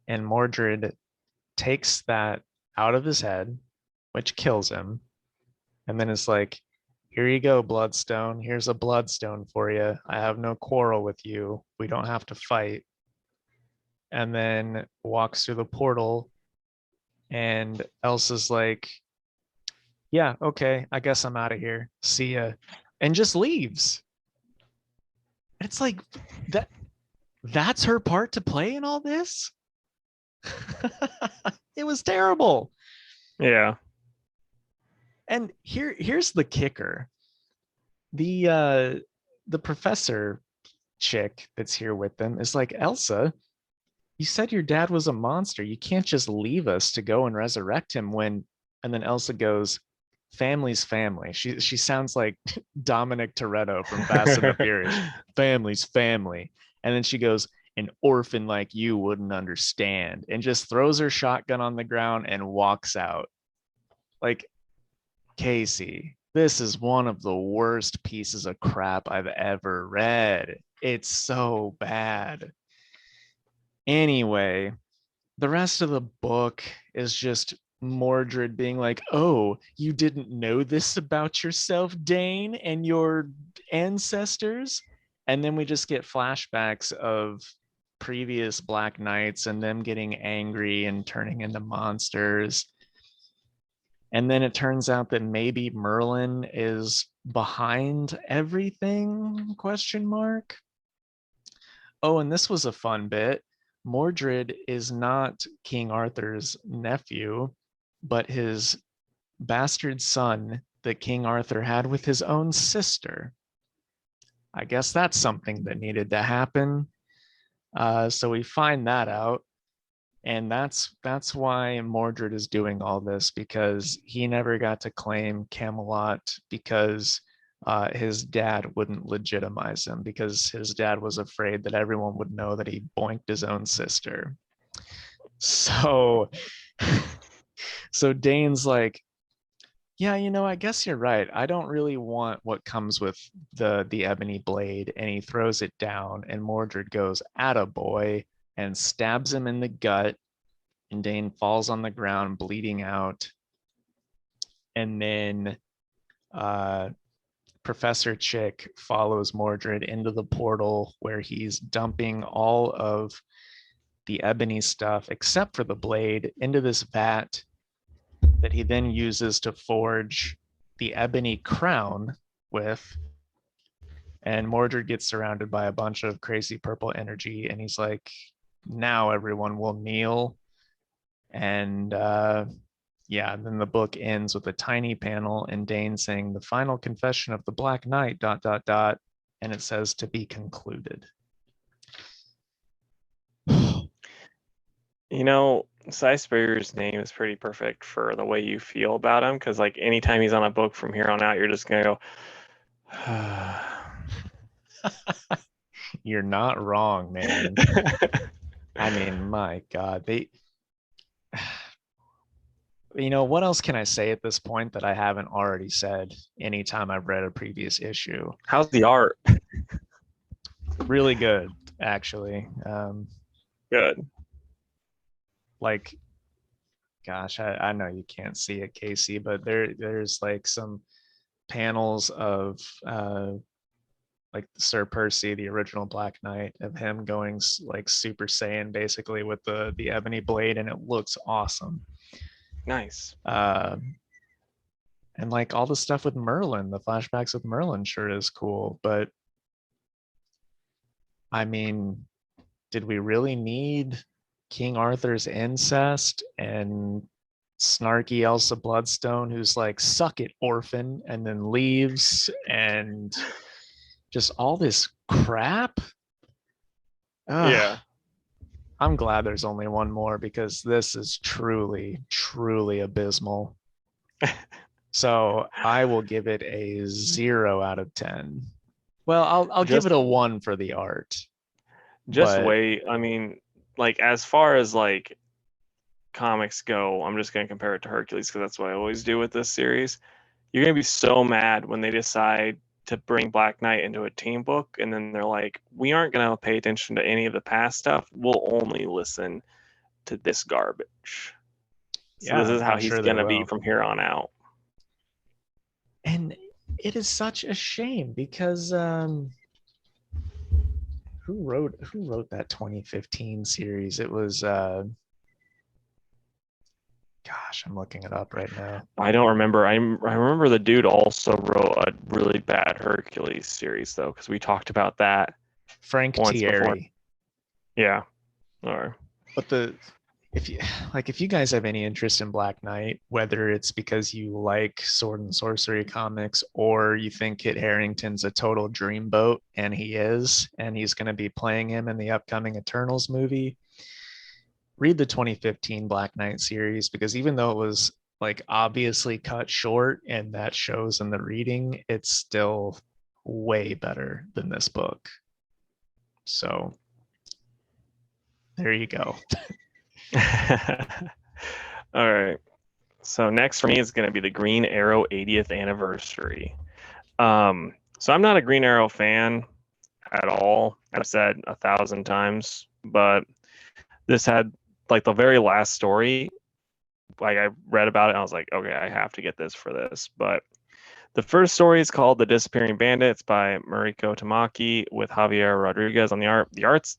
And Mordred takes that out of his head, which kills him. And then it's like, here you go, Bloodstone. Here's a bloodstone for you. I have no quarrel with you. We don't have to fight. And then walks through the portal. And Elsa's like, yeah, okay, I guess I'm out of here. See ya. And just leaves. It's like that's her part to play in all this. It was terrible. Yeah. And here's the kicker. The professor chick that's here with them is like, Elsa, you said your dad was a monster. You can't just leave us to go and resurrect him when. And then Elsa goes, family's family. She sounds like Dominic Toretto from Fast and the Furious. Family's family. And then she goes, an orphan like you wouldn't understand, and just throws her shotgun on the ground and walks out. Like, Casey, this is one of the worst pieces of crap I've ever read. It's so bad. Anyway, the rest of the book is just Mordred being like, oh, you didn't know this about yourself, Dane, and your ancestors? And then we just get flashbacks of previous Black Knights and them getting angry and turning into monsters. And then it turns out that maybe Merlin is behind everything, question mark. Oh, and this was a fun bit. Mordred is not King Arthur's nephew, but his bastard son that King Arthur had with his own sister. I guess that's something that needed to happen. So we find that out. And that's why Mordred is doing all this, because he never got to claim Camelot because his dad wouldn't legitimize him, because his dad was afraid that everyone would know that he boinked his own sister. So so Dane's like, yeah, I guess you're right. I don't really want what comes with the ebony blade. And he throws it down, and Mordred goes, attaboy, and stabs him in the gut. And Dane falls on the ground, bleeding out. and then uh, Professor Chick follows Mordred into the portal where he's dumping all of the ebony stuff, except for the blade, into this vat that he then uses to forge the ebony crown with. And Mordred gets surrounded by a bunch of crazy purple energy, and he's like, now everyone will kneel. And yeah, and then the book ends with a tiny panel and Dane saying the final confession of the Black Knight, dot, dot, dot. And it says to be concluded. You know, Cy Spurrier's name is pretty perfect for the way you feel about him, because like anytime he's on a book from here on out, you're just gonna go. You're not wrong, man. I mean, my God, what else can I say at this point that I haven't already said anytime I've read a previous issue? How's the art? Really good, actually. Good. Like, gosh, I know you can't see it, Casey, but there's like some panels of like Sir Percy, the original Black Knight, of him going like Super Saiyan basically with the ebony blade, and it looks awesome. Nice. And like all the stuff with Merlin, the flashbacks with Merlin sure is cool. But I mean, did we really need King Arthur's incest and snarky Elsa Bloodstone, who's like, suck it, orphan, and then leaves, and just all this crap? Ugh. Yeah. I'm glad there's only one more because this is truly, truly abysmal. So I will give it a 0 out of 10. Well, I'll give it a 1 for the art. Just But wait. I mean, like as far as like comics go, I'm just gonna compare it to Hercules because that's what I always do with this series. You're gonna be so mad when they decide to bring Black Knight into a team book, and then they're like, "We aren't gonna pay attention to any of the past stuff. We'll only listen to this garbage." So yeah, this is how I'm he's sure they gonna be will. from here on out. And it is such a shame because who wrote that 2015 series? It was gosh, I'm looking it up right now. I don't remember. I remember the dude also wrote a really bad Hercules series though, because we talked about that Frank once before. Thierry. Yeah. Or But if you guys have any interest in Black Knight, whether it's because you like sword and sorcery comics or you think Kit Harington's a total dreamboat, and he is, and he's going to be playing him in the upcoming Eternals movie, read the 2015 Black Knight series, because even though it was like obviously cut short and that shows in the reading, it's still way better than this book. So there you go. all right. So next for me is going to be the Green Arrow 80th anniversary. So I'm not a Green Arrow fan at all. I've said 1,000 times, but this had like the very last story. Like I read about it, and I was like, okay, I have to get this for this. But the first story is called The Disappearing Bandits by Mariko Tamaki with Javier Rodriguez on the art. The art's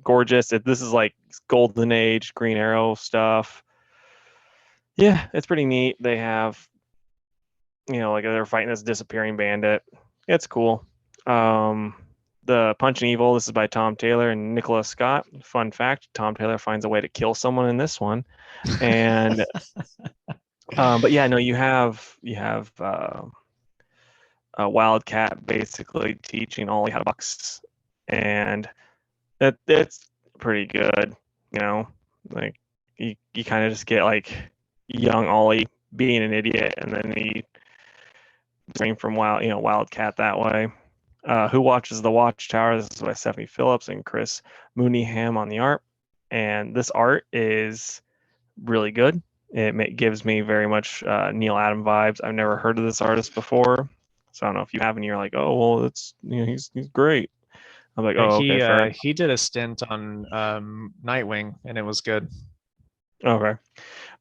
gorgeous. This is like Golden Age Green Arrow stuff. Yeah, it's pretty neat. They have, like they're fighting this disappearing bandit. It's cool. The Punch and Evil. This is by Tom Taylor and Nicholas Scott. Fun fact: Tom Taylor finds a way to kill someone in this one, and but yeah, no, you have a Wildcat basically teaching Ollie how to box, and that's pretty good. Like you kind of just get like young Ollie being an idiot, and then he train from Wildcat that way. Who Watches the Watchtower? This is by Stephanie Phillips and Chris Mooneyham on the art, and this art is really good. It gives me very much Neil Adam vibes. I've never heard of this artist before, so I don't know if you have, and you're like, oh well, it's he's great. I'm like, oh okay, fair enough. He did a stint on Nightwing, and it was good. Okay,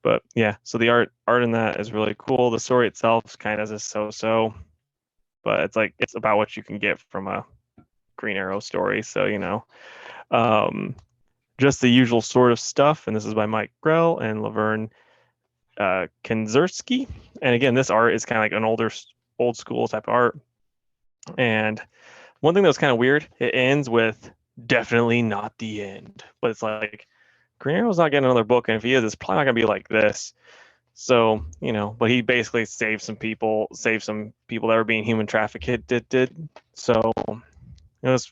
But yeah, so the art in that is really cool. The story itself is kind of a so-so, but it's like it's about what you can get from a Green Arrow story. So um, just the usual sort of stuff. And this is by Mike Grell and Laverne Kinzerski. And again, this art is kind of like an old school type of art. And one thing that was kind of weird, it ends with definitely not the end. But it's like Green Arrow's not getting another book, and if he is, it's probably not gonna be like this. So, but he basically saved some people that were being human trafficked. Did. So it was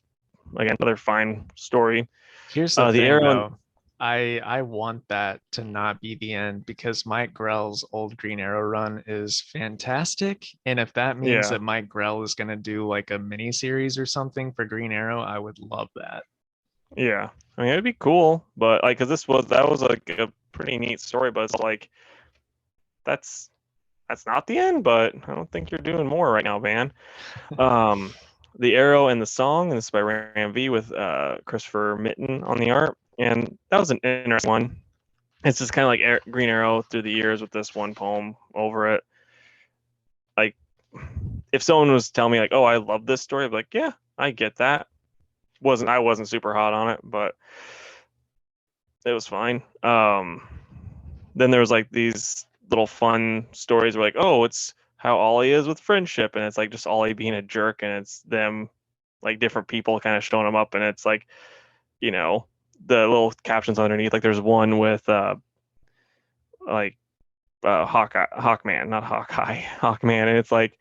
again another fine story. Here's the The thing arrow and though. I want that to not be the end because Mike Grell's old Green Arrow run is fantastic. And if that means yeah, that Mike Grell is gonna do like a mini series or something for Green Arrow, I would love that. yeah. I mean, it'd be cool, but like, cause that was like a pretty neat story, but it's like that's that's not the end, but I don't think you're doing more right now, man. Um, the Arrow and the Song, and this is by Ram V with Christopher Mitten on the art, and that was an interesting one. It's just kind of like Green Arrow through the years with this one poem over it. Like, if someone was telling me like, "Oh, I love this story," I'd be like, "Yeah, I get that." I wasn't super hot on it, but it was fine. Then there was like these little fun stories where like, oh, it's how Ollie is with friendship, and it's like just Ollie being a jerk, and it's them like different people kind of showing him up, and it's like, you know, the little captions underneath. Like there's one with like Hawkman, not Hawkeye, Hawkman, and it's like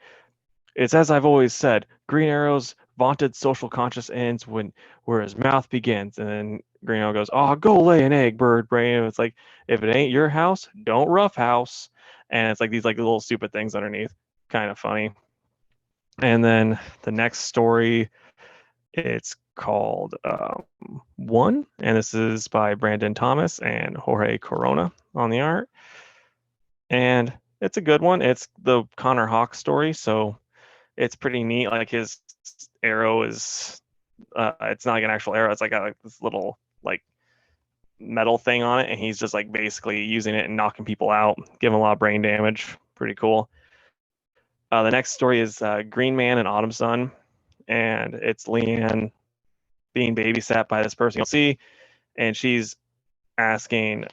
it's as I've always said, Green Arrow's vaunted social conscious ends when where his mouth begins. And then Green Arrow goes, "Oh, go lay an egg, bird brain." And it's like, if it ain't your house, don't rough house. And it's like these like little stupid things underneath, kind of funny. And then the next story, it's called One, and this is by Brandon Thomas and Jorge Corona on the art. And it's a good one. It's the Connor Hawk story, so it's pretty neat. Like his arrow is, it's not like an actual arrow. It's like got like this little like metal thing on it, and he's just like basically using it and knocking people out, giving a lot of brain damage. Pretty cool. The next story is Green Man and Autumn Sun, and it's Leanne being babysat by this person you'll see, and asking,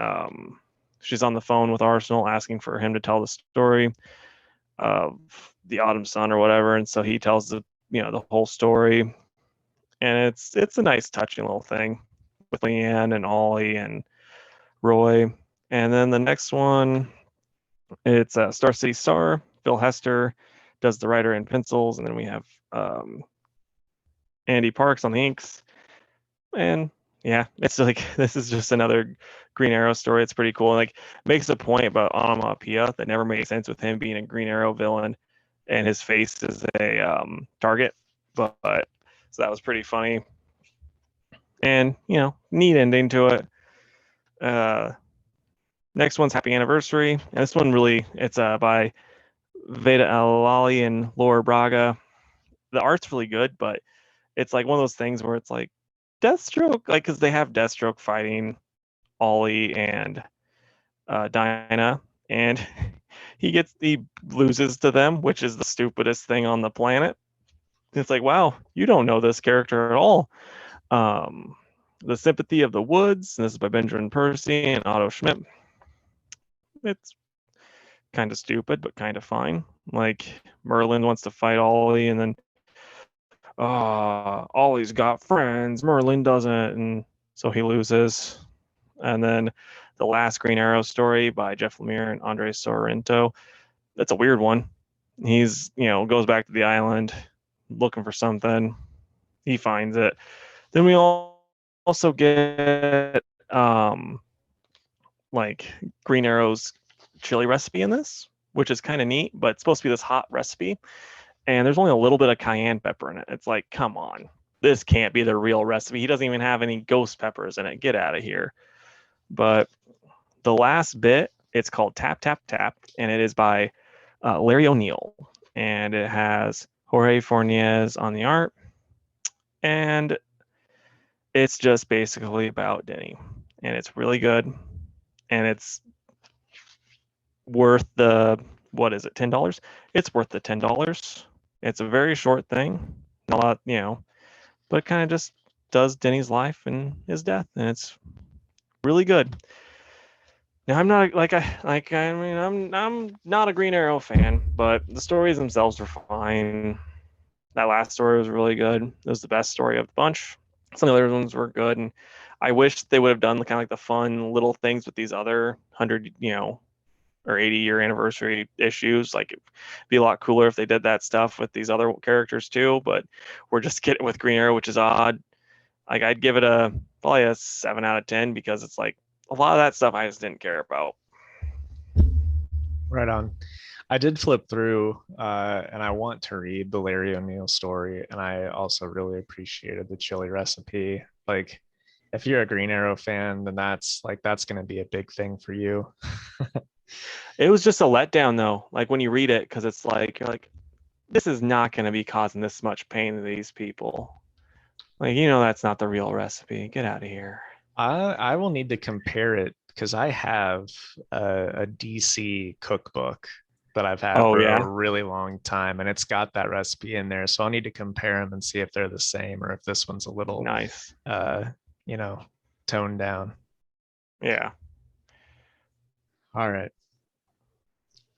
she's on the phone with Arsenal asking for him to tell the story of the Autumn Sun or whatever, and so he tells the whole story, and it's a nice touching little thing with Leanne and Ollie and Roy. And then the next one, it's Star City Star. Phil Hester does the writer and pencils, and then we have Andy Parks on the inks. And yeah, it's like this is just another Green Arrow story. It's pretty cool. Like makes a point about onomatopoeia that never made sense with him being a Green Arrow villain, and his face is a target. But so that was pretty funny, and neat ending to it. Next one's Happy Anniversary, and this one really it's by Veda Alali and Laura Braga. The art's really good, but it's like one of those things where it's like Deathstroke, like because they have Deathstroke fighting Ollie and Dinah, and he loses to them, which is the stupidest thing on the planet. It's like, wow, you don't know this character at all. Um, the Sympathy of the Woods, and this is by Benjamin Percy and Otto Schmidt. It's kind of stupid, but kind of fine. Like Merlin wants to fight Ollie, and then Ollie's got friends, Merlin doesn't, and so he loses. And then the last Green Arrow story by Jeff Lemire and Andre Sorrento. That's a weird one. He's goes back to the island looking for something. He finds it. Then we also get like Green Arrow's chili recipe in this, which is kind of neat, but it's supposed to be this hot recipe, and there's only a little bit of cayenne pepper in it. It's like, come on, this can't be the real recipe. He doesn't even have any ghost peppers in it. Get out of here. But the last bit, it's called Tap Tap Tap, and it is by Larry O'Neill, and it has Jorge Fornez on the art, and it's just basically about Denny, and it's really good, and it's worth the, what is it, $10? It's worth the $10. It's a very short thing, not a lot, but it kind of just does Denny's life and his death, and it's really good. Now I'm not I mean I'm not a Green Arrow fan, but the stories themselves are fine. That last story was really good. It was the best story of the bunch. Some of the other ones were good, and I wish they would have done kind of like the fun little things with these other 100, or 80-year anniversary issues. Like it'd be a lot cooler if they did that stuff with these other characters too. But we're just getting with Green Arrow, which is odd. Like I'd give it probably a 7 out of 10 because it's like a lot of that stuff I just didn't care about. Right on. I did flip through, and I want to read the Larry O'Neill story, and I also really appreciated the chili recipe. Like, if you're a Green Arrow fan, then that's going to be a big thing for you. It was just a letdown though, like when you read it, because it's like you're like, this is not going to be causing this much pain to these people. Like, that's not the real recipe. Get out of here. I will need to compare it because I have a DC cookbook that I've had Oh for a yeah, really long time, and it's got that recipe in there. So I'll need to compare them and see if they're the same or if this one's a little, nice. uh, you know, toned down. Yeah. All right.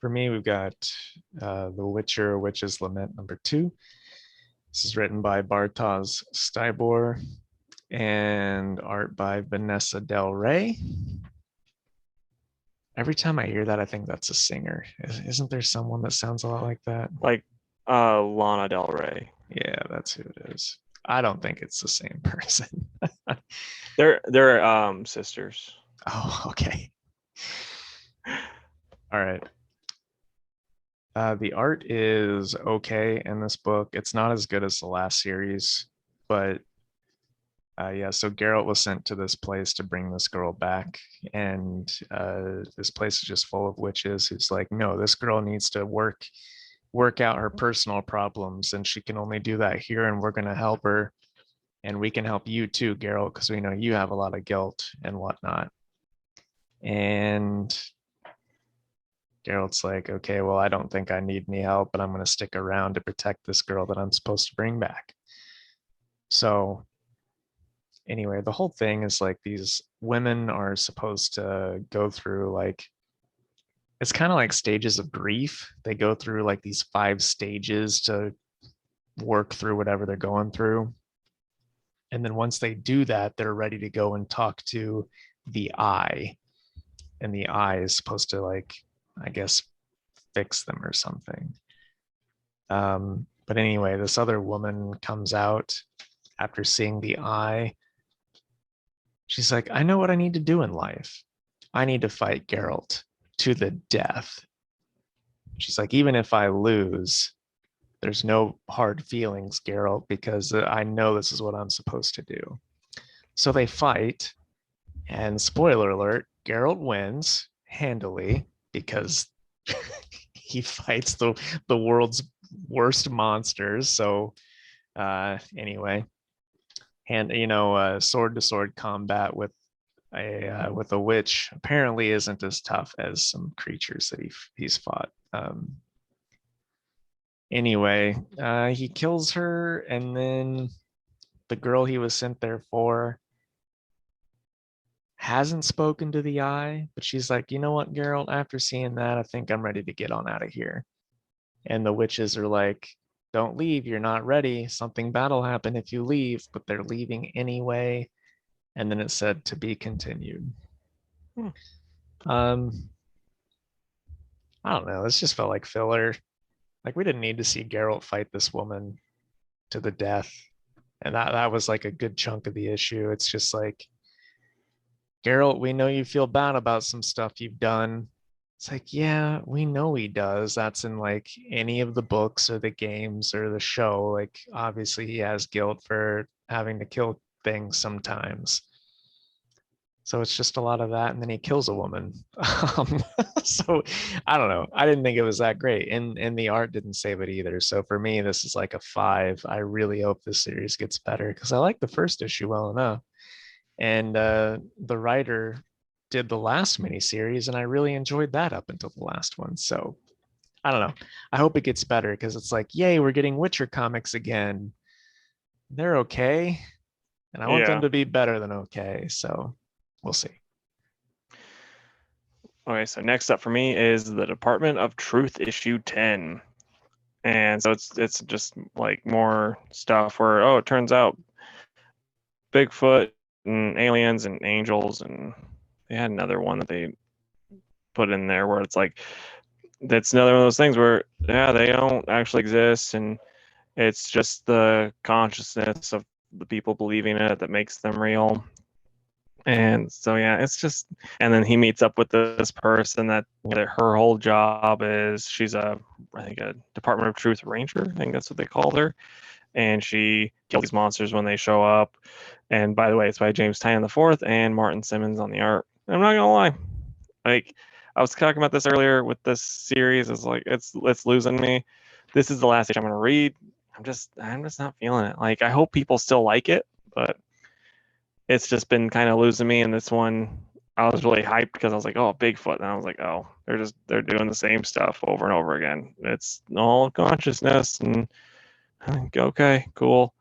For me, we've got The Witcher, Witch's Lament #2. This is written by Bartosz Stybor and art by Vanessa Del Rey. Every time I hear that, I think that's a singer. Isn't there someone that sounds a lot like that? Like Lana Del Rey. Yeah, that's who it is. I don't think it's the same person. They're sisters. Oh, okay. All right. The art is okay in this book. It's not as good as the last series, but yeah, so Geralt was sent to this place to bring this girl back, and this place is just full of witches. Who's like, no, this girl needs to work out her personal problems, and she can only do that here, and we're gonna help her, and we can help you too, Geralt, because we know you have a lot of guilt and whatnot. And Geralt's like, okay, well, I don't think I need any help, but I'm gonna stick around to protect this girl that I'm supposed to bring back. So anyway, the whole thing is like these women are supposed to go through like it's kind of like stages of grief. They go through like these 5 stages to work through whatever they're going through. And then once they do that, they're ready to go and talk to the eye. And the eye is supposed to like, I guess, fix them or something. But anyway, this other woman comes out after seeing the eye. She's like, I know what I need to do in life. I need to fight Geralt to the death. She's like, even if I lose, there's no hard feelings, Geralt, because I know this is what I'm supposed to do. So they fight, and spoiler alert, Geralt wins handily because he fights the world's worst monsters. So anyway, and sword to sword combat with a witch apparently isn't as tough as some creatures that he's fought. Anyway, he kills her, and then the girl he was sent there for hasn't spoken to the eye, but she's like, you know what, Geralt, after seeing that, I think I'm ready to get on out of here. And the witches are like, don't leave, you're not ready. Something bad will happen if you leave, but they're leaving anyway. And then it said to be continued. Hmm. I don't know. This just felt like filler. Like we didn't need to see Geralt fight this woman to the death. And that was like a good chunk of the issue. It's just like, Geralt, we know you feel bad about some stuff you've done. It's like, yeah, we know he does. That's in like any of the books or the games or the show. Like, obviously, he has guilt for having to kill things sometimes. So it's just a lot of that. And then he kills a woman. So I don't know. I didn't think it was that great. And the art didn't save it either. So for me, this is like a 5. I really hope this series gets better because I like the first issue well enough. And the writer did the last miniseries, and I really enjoyed that up until the last one. So I don't know. I hope it gets better because it's like, yay, we're getting Witcher comics again. They're okay, and I want them Yeah. to be better than okay. So we'll see. Okay, so next up for me is the Department of Truth issue 10. And so it's just like more stuff where, oh, it turns out Bigfoot and aliens and angels, and they had another one that they put in there where it's like that's another one of those things where, yeah, they don't actually exist, and it's just the consciousness of the people believing it that makes them real. And so yeah, it's just, and then he meets up with this person that her whole job is, she's a, I think, a Department of Truth Ranger. I think that's what they called her, and she kills these monsters when they show up. And by the way, it's by James Tynion the fourth and Martin Simmons on the art. I'm not gonna lie, like I was talking about this earlier with this series, it's like it's losing me. This is the last issue I'm gonna read. I'm just not feeling it. Like I hope people still like it, but it's just been kind of losing me. And this one, I was really hyped because I was like, oh, Bigfoot, and I was like, oh, they're doing the same stuff over and over again. It's all consciousness, and I think, okay, cool,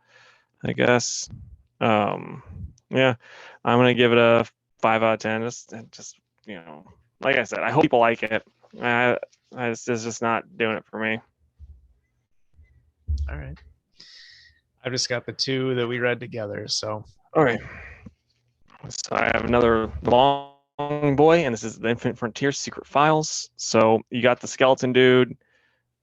I guess. Um, yeah, I'm gonna give it a 5 out of 10. Just like I said, I hope people like it. It's just not doing it for me. All right. I've just got the two that we read together. So All right, so I have another long boy, and this is the Infinite Frontier Secret Files. So you got the skeleton dude,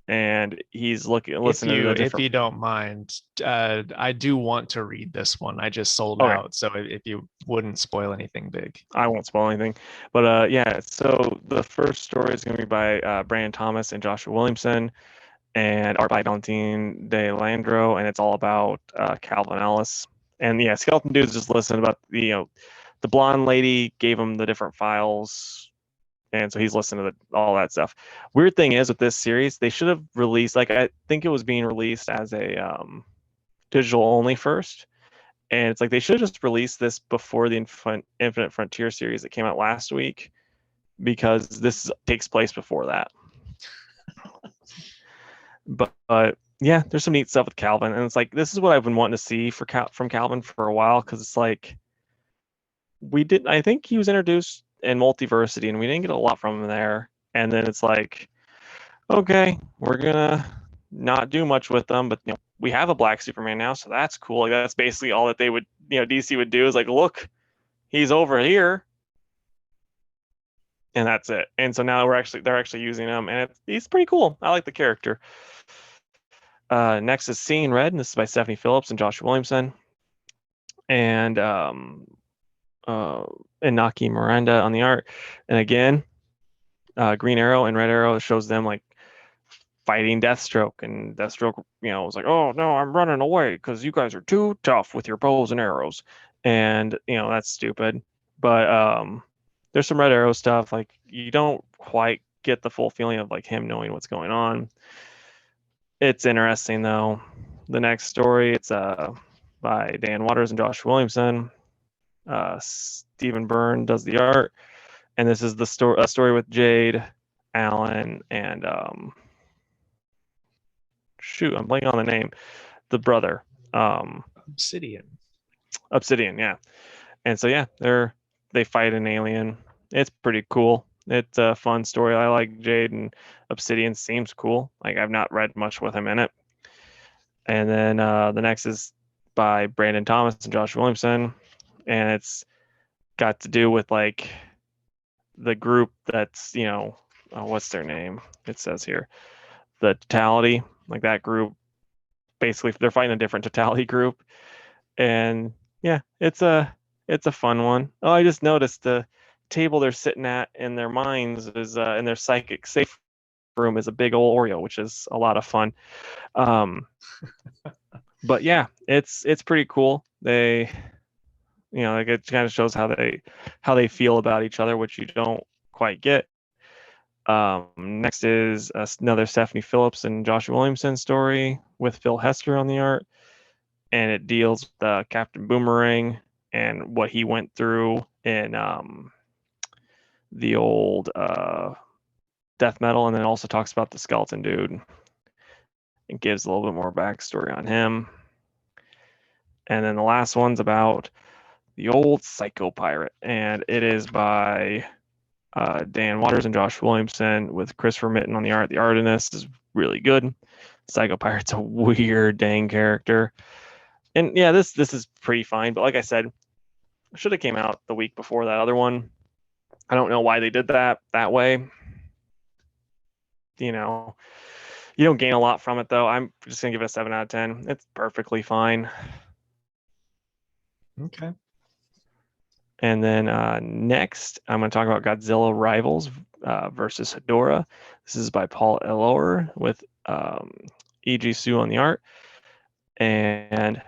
and he's listening to the if different. you don't mind, I do want to read this one. I just sold Okay, out. So if you wouldn't spoil anything big. I won't spoil anything, but yeah. So the first story is going to be by Brandon Thomas and Joshua Williamson, and art by Valentine De Landro, and it's all about Calvin Ellis. And yeah, Skeleton Dude's just listening about the blonde lady gave him the different files, and so he's listening to all that stuff. Weird thing is with this series, they should have released, like, I think it was being released as a digital only first, and it's like they should have just released this before the Infinite Frontier series that came out last week, because this takes place before that. But yeah, there's some neat stuff with Calvin, and it's like this is what I've been wanting to see from Calvin for a while, because it's like I think he was introduced in Multiversity, and we didn't get a lot from him there. And then it's like, okay, we're gonna not do much with them, but we have a Black Superman now, so that's cool. Like that's basically all that they would, DC would do is like, look, he's over here, and that's it. And so now they're actually using him, and he's pretty cool. I like the character. Next is Seeing Red, and this is by Stephanie Phillips and Joshua Williamson, and uh, Inaki Miranda on the art. And again, Green Arrow and Red Arrow shows them like fighting Deathstroke, and Deathstroke, was like, "Oh no, I'm running away because you guys are too tough with your bows and arrows," and that's stupid. But there's some Red Arrow stuff. Like you don't quite get the full feeling of like him knowing what's going on. It's interesting though. The next story, it's by Dan Waters and Josh Williamson. Stephen Byrne does the art, and this is the story with Jade, Allen, and shoot, I'm blanking on the name. The brother, Obsidian. Obsidian, yeah. And so yeah, they fight an alien. It's pretty cool. It's a fun story. I like Jade, and Obsidian seems cool. Like I've not read much with him in it. And then the next is by Brandon Thomas and Josh Williamson, and it's got to do with like the group that's what's their name? It says here, the Totality, like that group. Basically, they're fighting a different Totality group, and yeah, it's a fun one. Oh, I just noticed the table they're sitting at in their minds is in their psychic safe room is a big old Oreo, which is a lot of fun. But yeah, it's pretty cool. They, like it kind of shows how they feel about each other, which you don't quite get. Next is another Stephanie Phillips and Joshua Williamson story with Phil Hester on the art, and it deals with Captain Boomerang and what he went through in the old death metal, and then also talks about the skeleton dude and gives a little bit more backstory on him. And then the last one's about the old Psycho Pirate, and it is by Dan Waters and Josh Williamson with Christopher Mitten on the art. The art in this is really good. Psycho Pirate's a weird dang character. And yeah, this is pretty fine, but like I said, should have came out the week before that other one. I don't know why they did that way. You know, you don't gain a lot from it though. I'm just gonna give it a 7 out of 10. It's perfectly fine. Okay. And then next, I'm going to talk about Godzilla Rivals versus Hedorah. This is by Paul Eloer with E.G. Sue on the art. And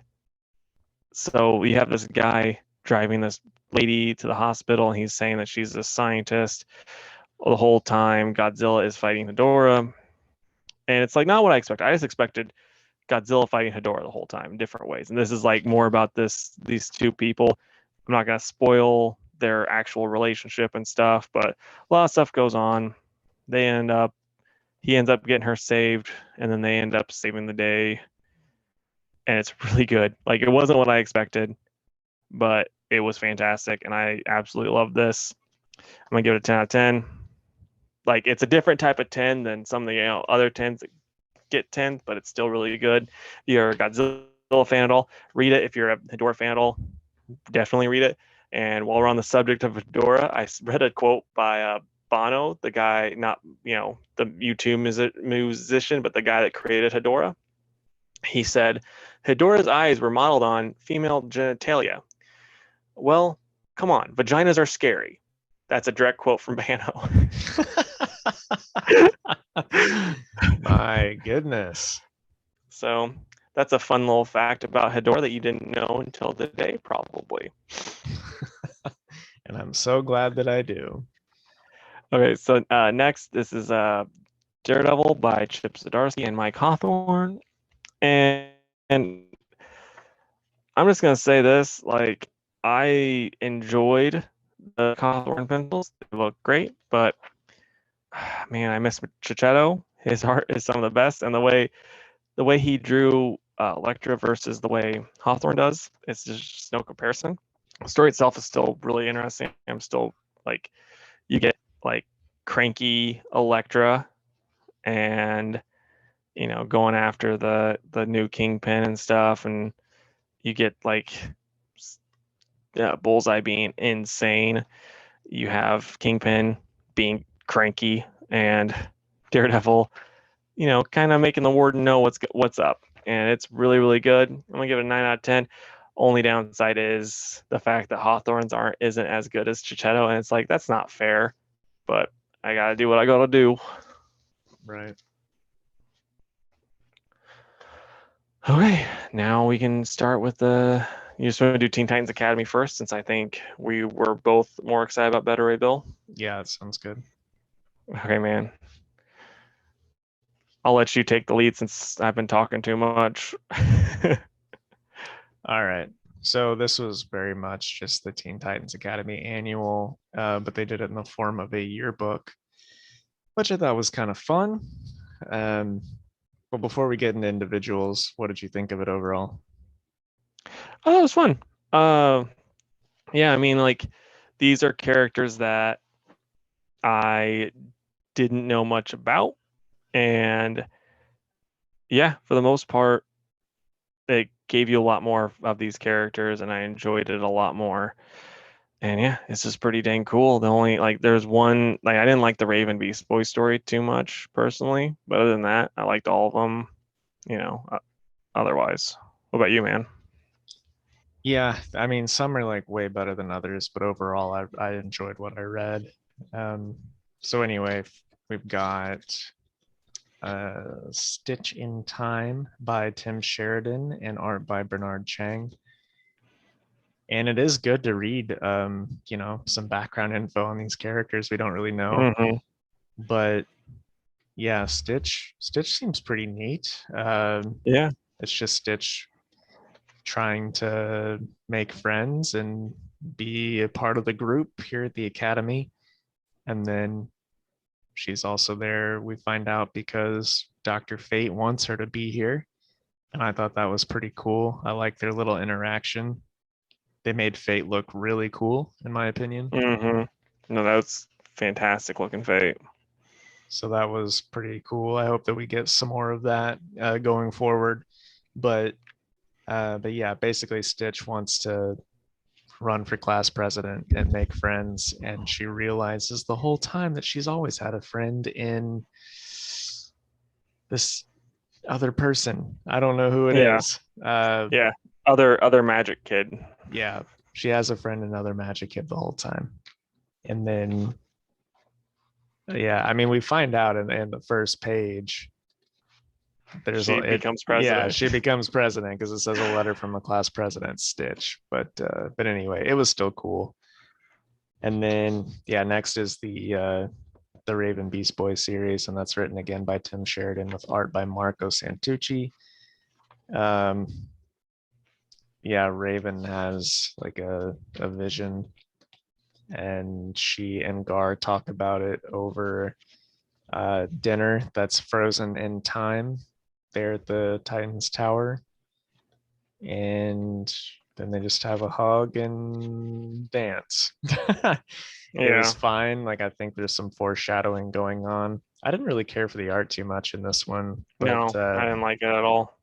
so we have this guy driving this lady to the hospital, and he's saying that she's a scientist. The whole time, Godzilla is fighting Hedorah. And it's like not what I expected. I just expected Godzilla fighting Hedorah the whole time in different ways. And this is like more about these two people. I'm not gonna spoil their actual relationship and stuff, but a lot of stuff goes on. He ends up getting her saved, and then they end up saving the day. And it's really good. Like it wasn't what I expected, but it was fantastic, and I absolutely love this. I'm gonna give it a 10 out of 10. Like it's a different type of 10 than some of the other 10s that get 10, but it's still really good. If you're a Godzilla fan at all, read it. If you're a Hedorah fan at all, definitely read it. And while we're on the subject of Hedorah, I read a quote by Bono, the guy, not the U2 musician, but the guy that created Hedorah. He said, Hedorah's eyes were modeled on female genitalia. Well, come on, vaginas are scary. That's a direct quote from Bono. My goodness. So that's a fun little fact about Hedorah that you didn't know until today, probably. And I'm so glad that I do. Okay, so next, this is Daredevil by Chip Zdarsky and Mike Hawthorne. And I'm just going to say this, like, I enjoyed the Hawthorne pencils. They look great, but man, I miss Chichetto. His art is some of the best, and the way he drew Elektra versus the way Hawthorne does, it's just no comparison. The story itself is still really interesting. I'm still like, you get like cranky Elektra and going after the new Kingpin and stuff, and you get like Bullseye being insane. You have Kingpin being cranky, and Daredevil, kind of making the warden know what's up, and it's really really good. I'm gonna give it a 9 out of 10. Only downside is the fact that Hawthorne's art isn't as good as Chichetto, and it's like that's not fair, but I gotta do what I gotta do. Right. Okay, now we can start with the. You just want to do Teen Titans Academy first, since I think we were both more excited about Better Ray Bill. Yeah, it sounds good. Okay, man. I'll let you take the lead since I've been talking too much. All right. So this was very much just the Teen Titans Academy Annual, but they did it in the form of a yearbook, which I thought was kind of fun. Um, but before we get into individuals, what did you think of it overall? Oh, it was fun. Uh, yeah, I mean, like these are characters that I didn't know much about, and yeah, for the most part, it gave you a lot more of these characters, and I enjoyed it a lot more. And yeah, it's just pretty dang cool. The only like there's one like I didn't like the Raven Beast Boy story too much personally, but other than that, I liked all of them. You know, otherwise, what about you, man? Yeah, I mean, some are like way better than others, but overall, I enjoyed what I read. Um, so anyway, we've got Stitch in Time by Tim Sheridan and art by Bernard Chang. And it is good to read, some background info on these characters we don't really know. Mm-hmm. But yeah, Stitch seems pretty neat. Yeah. It's just Stitch trying to make friends and be a part of the group here at the academy. And then she's also there, we find out, because Dr. Fate wants her to be here. And I thought that was pretty cool. I like their little interaction. They made Fate look really cool, in my opinion. No, that's fantastic looking Fate. So that was pretty cool. I hope that we get some more of that going forward. But yeah, basically Stitch wants to run for class president and make friends, and she realizes the whole time that she's always had a friend in this other person. I don't know who it Yeah, is. yeah. Other magic kid. Yeah, she has a friend, another magic kid, the whole time. And then, yeah, I mean, we find out in the first page there's She it. becomes Yeah, president. she becomes president because it says a letter from the class president, Stitch. But anyway, it was still cool. And then, yeah, next is the Raven Beast Boy series, and that's written again by Tim Sheridan with art by Marco Santucci. um yeah, Raven has like a vision, and she and Gar talk about it over dinner that's frozen in time there at the Titans Tower. And then they just have a hug and dance. It was Yeah. fine. Like, I think there's some foreshadowing going on. I didn't really care for the art too much in this one, but No, I didn't like it at all.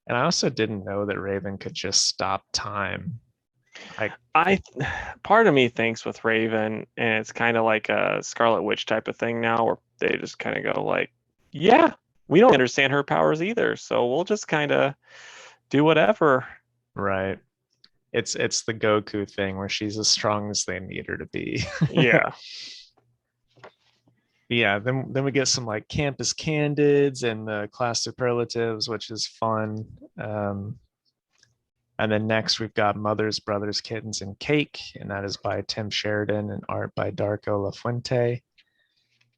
and I also didn't know that Raven could just stop time. I I part of me thinks with Raven, and it's kind of like a Scarlet Witch type of thing now, where they just kind of go like, "Yeah, we don't understand her powers either, so we'll just kind of do whatever." Right. It's the Goku thing where she's as strong as they need her to be. Yeah, Yeah, then we get some like campus candids and class superlatives, which is fun. Um, and then next we've got Mothers, Brothers, Kittens, and Cake, and that is by Tim Sheridan and art by Darko Lafuente.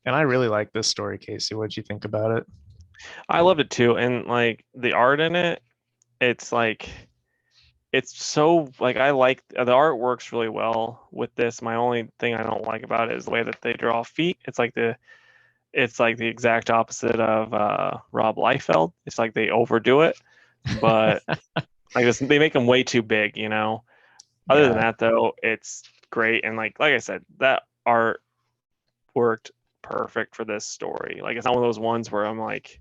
And I really like this story, Casey. What'd you think about it? I loved it too, and like the art in it, it's like it's so like I like the art works really well with this. My only thing I don't like about it is the way that they draw feet. It's like the exact opposite of Rob Liefeld. It's like they overdo it, but like this, they make them way too big, you know. Other than Yeah, that, though, it's great, and like I said, that art worked perfect for this story. Like it's not one of those ones where I'm like,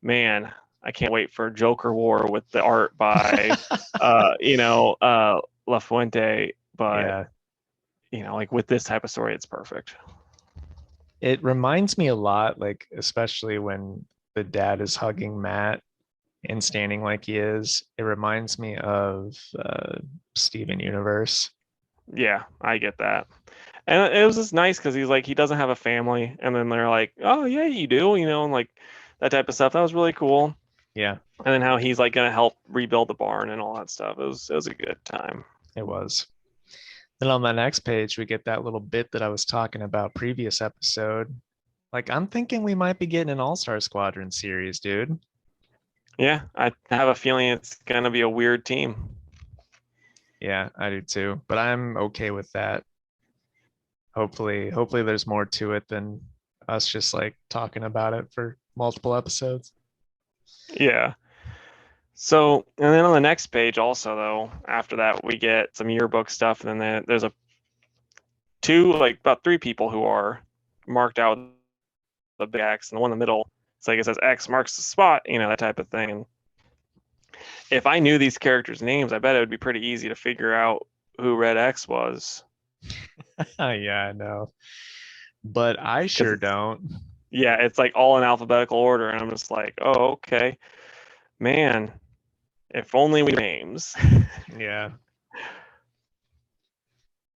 man, I can't wait for Joker War with the art by, La Fuente, but yeah. like with this type of story, it's perfect. It reminds me a lot, like especially when the dad is hugging Matt and standing like he is. It reminds me of Steven Universe. Yeah, I get that. And it was just nice because he's like, he doesn't have a family. And then they're like, oh, yeah, you do, and like that type of stuff. That was really cool. Yeah, And then how he's like going to help rebuild the barn and all that stuff. It was a good time. it was. Then on the next page, we get that little bit that I was talking about previous episode. Like, I'm thinking we might be getting an All-Star Squadron series, dude. Yeah, I have a feeling it's going to be a weird team. Yeah, I do too. But I'm okay with that. Hopefully there's more to it than us just like talking about it for multiple episodes. Yeah. So, and then on the next page, also, though, after that, we get some yearbook stuff. And then there's about three people who are marked out with the big X, and the one in the middle, it's like it says X marks the spot, that type of thing. And if I knew these characters' names, I bet it would be pretty easy to figure out who Red X was. Yeah, I know. But I Because sure don't. it's like all in alphabetical order. And I'm just like, oh, okay. Man, if only we knew names. Yeah.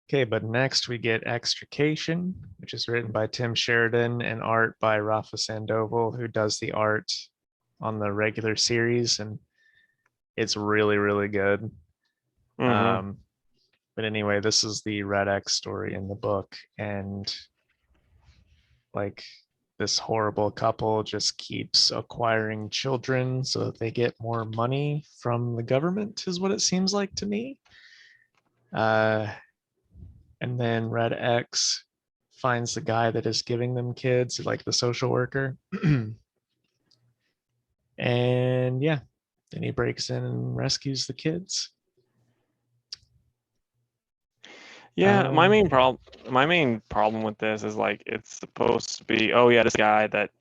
Okay, but next we get Extrication, which is written by Tim Sheridan and art by Rafa Sandoval, who does the art on the regular series, and it's really, really good. Mm-hmm. Um, but anyway, this is the Red X story in the book, and like this horrible couple just keeps acquiring children so that they get more money from the government, is what it seems like to me. And then Red X finds the guy that is giving them kids, like the social worker. And yeah, then he breaks in and rescues the kids. Yeah, Um, my main problem with this is like it's supposed to be, oh yeah, this guy that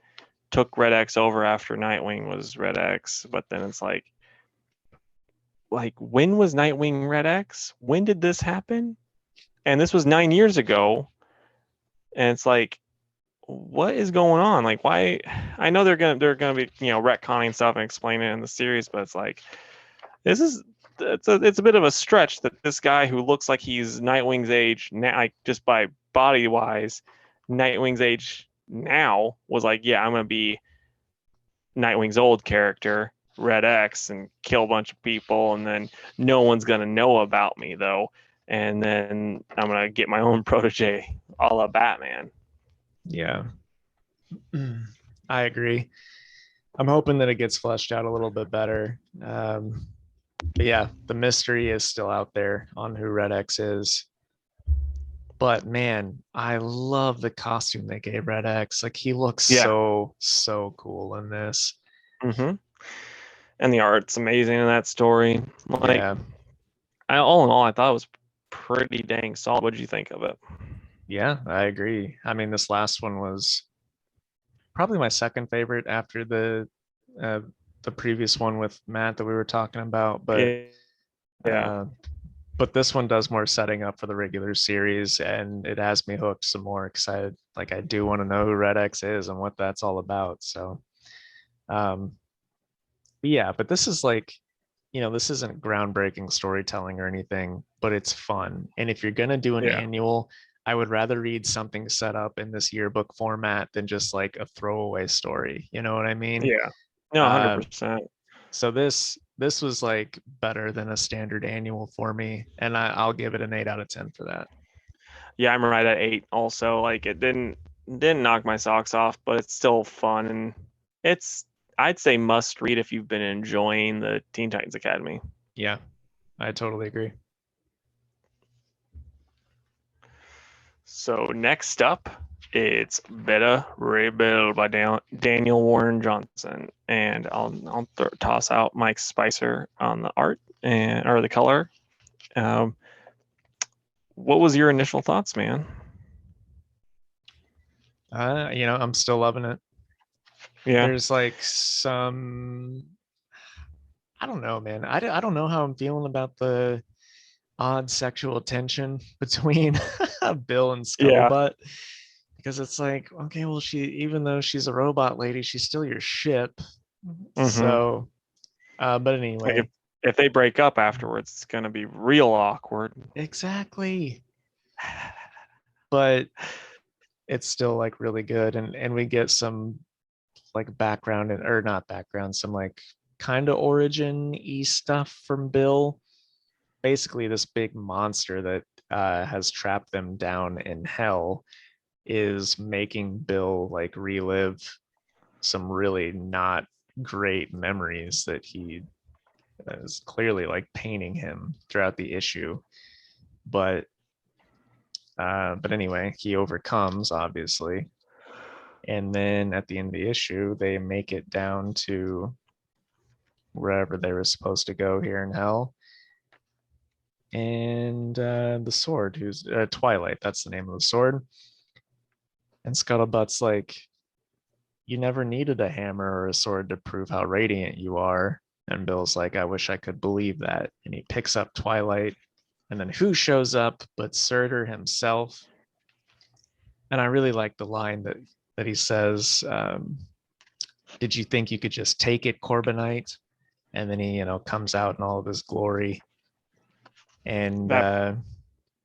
took Red X over after Nightwing was Red X, but then it's like when was Nightwing Red X? When did this happen? And this was 9 years ago, and it's like, what is going on? Like, why? I know they're gonna be retconning stuff and explaining it in the series, but it's like this is it's a bit of a stretch that this guy who looks like he's Nightwing's age now, like just by body wise, Nightwing's age now was like, yeah, I'm gonna be Nightwing's old character, Red X, and kill a bunch of people, and then no one's gonna know about me though, and then I'm gonna get my own protege, a la Batman. yeah, I agree. I'm hoping that it gets fleshed out a little bit better. But yeah, the mystery is still out there on who Red X is. But man, I love the costume they gave Red X. Like he looks Yeah. so cool in this. Mm-hmm. And the art's amazing in that story. Like, Yeah, all in all, I thought it was pretty dang solid. What did you think of it? yeah, I agree. I mean, this last one was probably my second favorite after uh, the previous one with Matt that we were talking about. Yeah. Yeah. Uh, but this one does more setting up for the regular series, and it has me hooked some more because I do want to know who Red X is and what that's all about. So um, yeah, but this is like, this isn't groundbreaking storytelling or anything, but it's fun. And if you're gonna do an Yeah. annual, I would rather read something set up in this yearbook format than just like a throwaway story. You know what I mean? Yeah. No, Uh, 100%. so this was like better than a standard annual for me, and I'll give it an 8 out of 10 for that. Yeah, I'm right at 8 also. Like it didn't knock my socks off, but it's still fun, and it's I'd say must read if you've been enjoying the Teen Titans Academy. Yeah, I totally agree. So next up, it's Better Rebuild by Daniel Warren Johnson, and I'll toss out Mike Spicer on the art and or the color. Um, what was your initial thoughts, man? I'm still loving it. Yeah, There's like some, I don't know, man. I don't know how I'm feeling about the odd sexual tension between Bill and yeah, Scuttlebutt, because it's like, okay, well, even though she's a robot lady, she's still your ship. mm-hmm. So, but Like anyway, if they break up afterwards, it's gonna be real awkward. exactly. But it's still like really good, and we get some like background or not background, some like kind of origin y stuff from Bill. Basically, this big monster that has trapped them down in hell is making Bill like relive some really not great memories that he is clearly like painting him throughout the issue. But anyway, he overcomes obviously, and then at the end of the issue, they make it down to wherever they were supposed to go here in hell. And the sword, who's Twilight, that's the name of the sword. And Scuttlebutt's like, you never needed a hammer or a sword to prove how radiant you are. And Bill's like, I wish I could believe that. And he picks up Twilight. And then who shows up but Surtur himself? And I really like the line that he says, did you think you could just take it, Corbinite? And then he, comes out in all of his glory. And That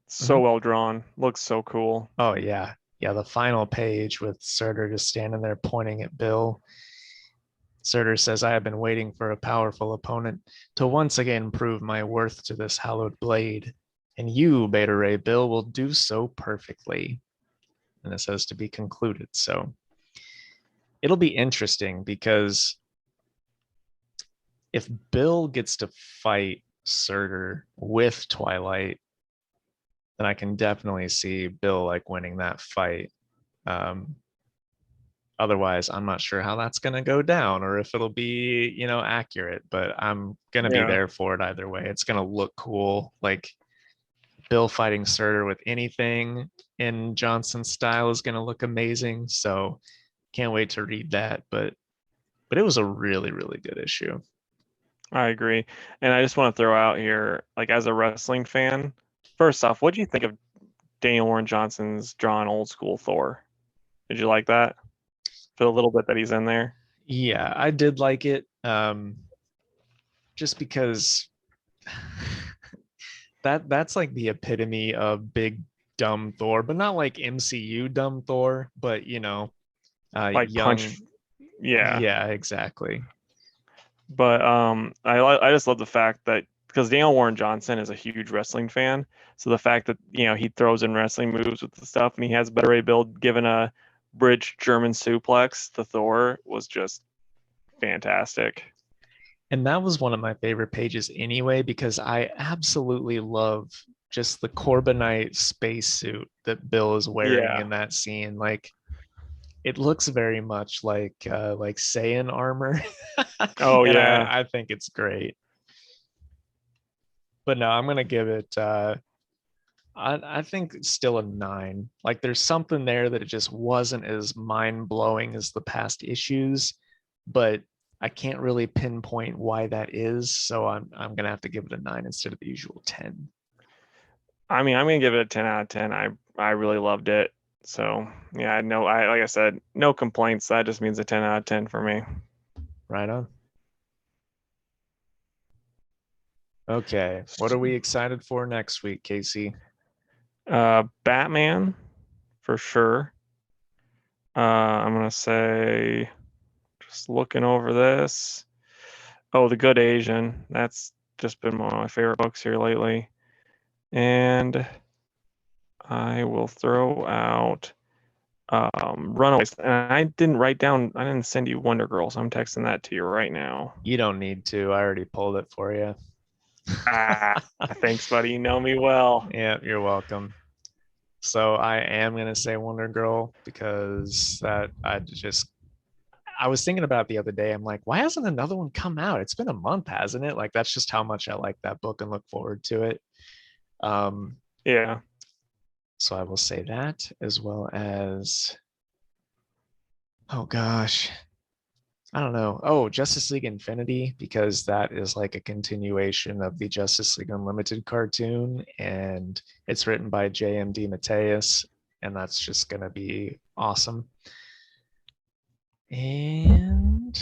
so mhm. well drawn. Looks so cool. Oh yeah. Yeah, the final page with Surtur just standing there pointing at Bill. Surtur says, I have been waiting for a powerful opponent to once again prove my worth to this hallowed blade. And you, Beta Ray Bill, will do so perfectly. And it says to be concluded. So it'll be interesting because if Bill gets to fight Surtur with Twilight, then I can definitely see Bill like winning that fight. Um, Otherwise, I'm not sure how that's going to go down or if it'll be, accurate, but I'm going to be Yeah, there for it either way. It's going to look cool. Like Bill fighting Surtur with anything in Johnson's style is going to look amazing. So can't wait to read that. But it was a really, really good issue. I agree. And I just want to throw out here, like as a wrestling fan, first off, what do you think of Daniel Warren Johnson's drawn old school Thor? Did you like that? For the little bit that he's in there? Yeah, I did like it. Just because that's like the epitome of big dumb Thor, but not like MCU dumb Thor, but Like young. punch, yeah. Yeah, exactly. But I just love the fact that because Daniel Warren Johnson is a huge wrestling fan, so the fact that he throws in wrestling moves with the stuff and he has better a build given a bridge German suplex to Thor was just fantastic. And that was one of my favorite pages anyway, because I absolutely love just the Corbinite spacesuit that Bill is wearing Yeah. in that scene. Like it looks very much like Saiyan armor. Oh And yeah. I think it's great. But no, I'm gonna give it I think it's still a 9. Like there's something there that it just wasn't as mind-blowing as the past issues, but I can't really pinpoint why that is. So I'm gonna have to give it a 9 instead of the usual 10. I mean, I'm gonna give it a 10 out of 10. I really loved it. So yeah, no, I like I said, no complaints. That just means a 10 out of 10 for me. Right on. Okay. What are we excited for next week, Casey? Batman for sure. I'm gonna say, just looking over this. Oh, The Good Asian. That's just been one of my favorite books here lately. And I will throw out Runaways. And I didn't send you Wonder Girl, so I'm texting that to you right now. You don't need to. I already pulled it for you. Ah, thanks, buddy. You know me well. Yeah, you're welcome. So I am gonna say Wonder Girl because that I was thinking about it the other day. I'm like, why hasn't another one come out? It's been a month, hasn't it? Like that's just how much I like that book and look forward to it. Um, Yeah. so I will say that as well as oh gosh, I don't know. Oh, Justice League Infinity, because that is like a continuation of the Justice League Unlimited cartoon, and it's written by JMD Mateus, and that's just gonna be awesome. And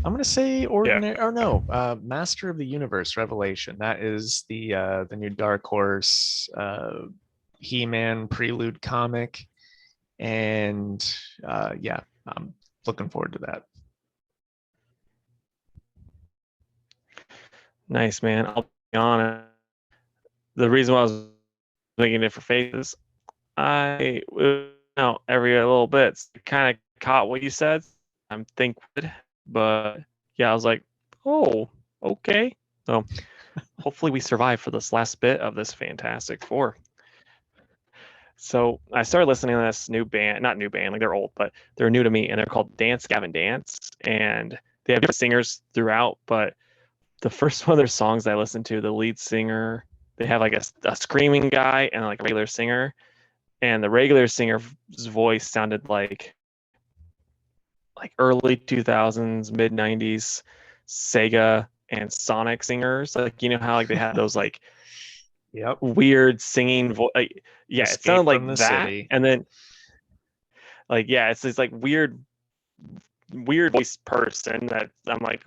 I'm gonna say Yeah. ordinary or no, Master of the Universe Revelation. That is the new Dark Horse He-Man prelude comic, and yeah, I'm looking forward to that. Nice, man. I'll be honest. The reason why I was making it for faces, I every little bit kind of caught what you said. I'm thinking, but yeah, I was like, oh, okay. So hopefully we survive for this last bit of this Fantastic Four. So I started listening to this new band, not new band, like they're old, but they're new to me, and they're called Dance Gavin Dance, and they have different singers throughout. But the first one of their songs I listened to, the lead singer, they have like a screaming guy and like a regular singer, and the regular singer's voice sounded like early 2000s, mid 90s Sega and Sonic singers. Like how like they had those like Yep. weird singing voice. Like, yeah, it sounded Escape like from the that. City. And then like yeah, it's this like weird voice person that I'm like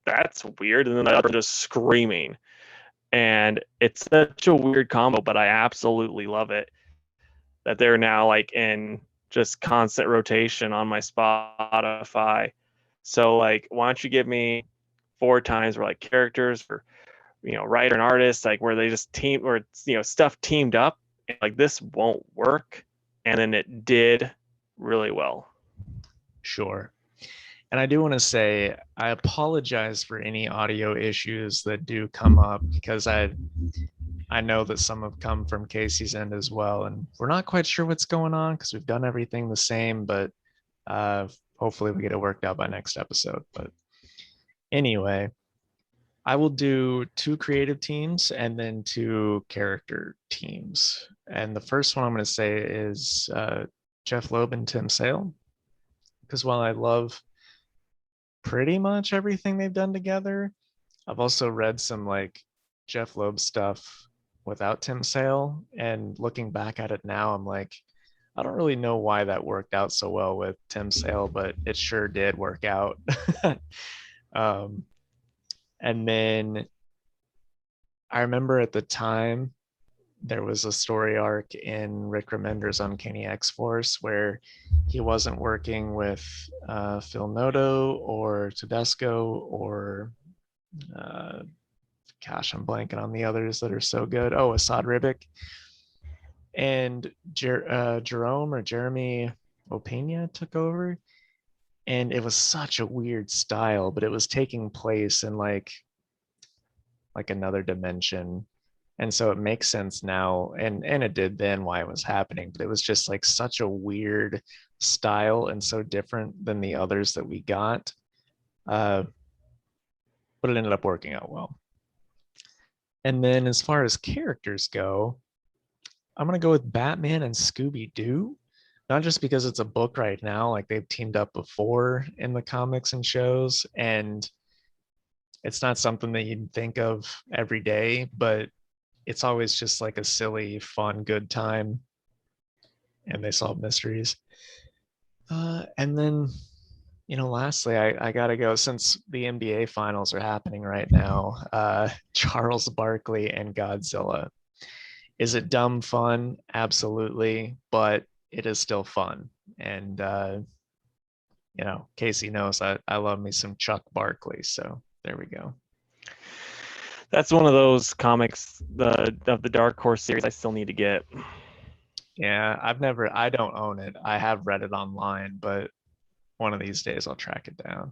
that's weird. And then the other just screaming. And it's such a weird combo, but I absolutely love it that they're now like in just constant rotation on my Spotify. So like, why don't you give me 4 times where like characters for writer and artist like where they just team or stuff teamed up and like this won't work, and then it did really well. Sure. And I do want to say I apologize for any audio issues that do come up because I know that some have come from Casey's end as well, and we're not quite sure what's going on because we've done everything the same, but uh, hopefully we get it worked out by next episode. But anyway, I will do two creative teams and then two character teams. And the first one I'm going to say is Jeff Loeb and Tim Sale, because while I love pretty much everything they've done together, I've also read some like Jeff Loeb stuff without Tim Sale. And looking back at it now, I'm like, I don't really know why that worked out so well with Tim Sale, but it sure did work out. um, and then I remember at the time there was a story arc in Rick Remender's Uncanny X-Force where he wasn't working with Phil Noto or Tedesco or uh, gosh, I'm blanking on the others that are so good. Oh, Assad Ribic and Jerome or Jeremy Opena took over, and it was such a weird style, but it was taking place in like another dimension, and so it makes sense now, and it did then why it was happening, but it was just like such a weird style and so different than the others that we got, uh, but it ended up working out well. And then as far as characters go, I'm gonna go with Batman and Scooby Doo, not just because it's a book right now, like they've teamed up before in the comics and shows, and it's not something that you'd think of every day, but it's always just like a silly, fun, good time, and they solve mysteries. And then, lastly, I gotta go since the NBA finals are happening right now. Charles Barkley and Godzilla. Is it dumb fun? Absolutely, but it is still fun. And Casey knows I love me some Chuck Barkley. So there we go. That's one of those comics of the Dark Horse series I still need to get. Yeah, I don't own it. I have read it online, but one of these days I'll track it down.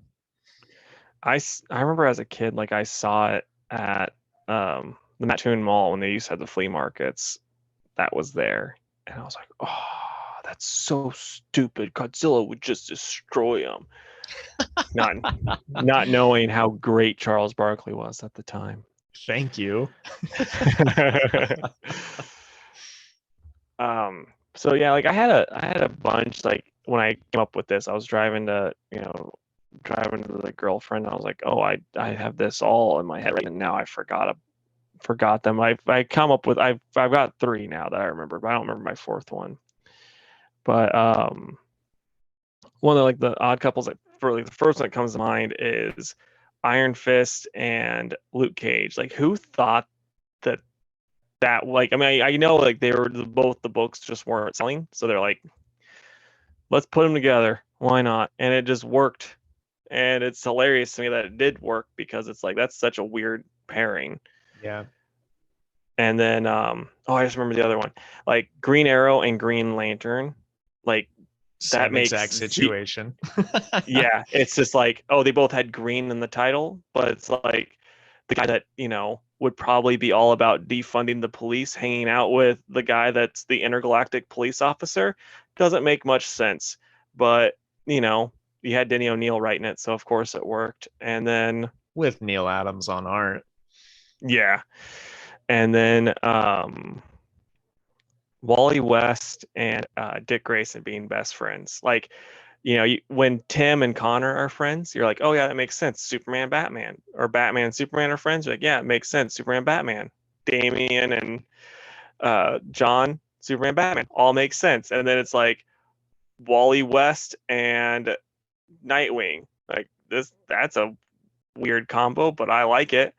I remember as a kid, like I saw it at the Mattoon Mall when they used to have the flea markets. That was there, and I was like, oh, that's so stupid. Godzilla would just destroy him. not not knowing how great Charles Barkley was at the time. Thank you. So yeah, like I had a bunch. Like when I came up with this, I was driving to the girlfriend. And I was like, oh, I have this all in my head right now. I forgot them. I've got three now that I remember, but I don't remember my fourth one. But one of like the odd couples that for like the first one that comes to mind is Iron Fist and Luke Cage. Like who thought that like I mean I know like they were both the books just weren't selling, so they're like, let's put them together. Why not? And it just worked. And it's hilarious to me that it did work because it's like that's such a weird pairing. Yeah. And then I just remember the other one, like Green Arrow and Green Lantern, like that Same makes exact situation. yeah, it's just like, oh, they both had green in the title, but it's like the guy that would probably be all about defunding the police hanging out with the guy that's the intergalactic police officer doesn't make much sense. But you had Denny O'Neil writing it, so of course it worked. And then With Neil Adams on art. yeah, and then Wally West and Dick Grayson being best friends. Like, when Tim and Connor are friends, you're like, oh yeah, that makes sense. Superman, Batman, or Batman and Superman are friends. You're like, yeah, it makes sense. Superman, Batman, Damian and John, Superman, Batman, all makes sense. And then it's like Wally West and Nightwing. Like that's a weird combo, but I like it.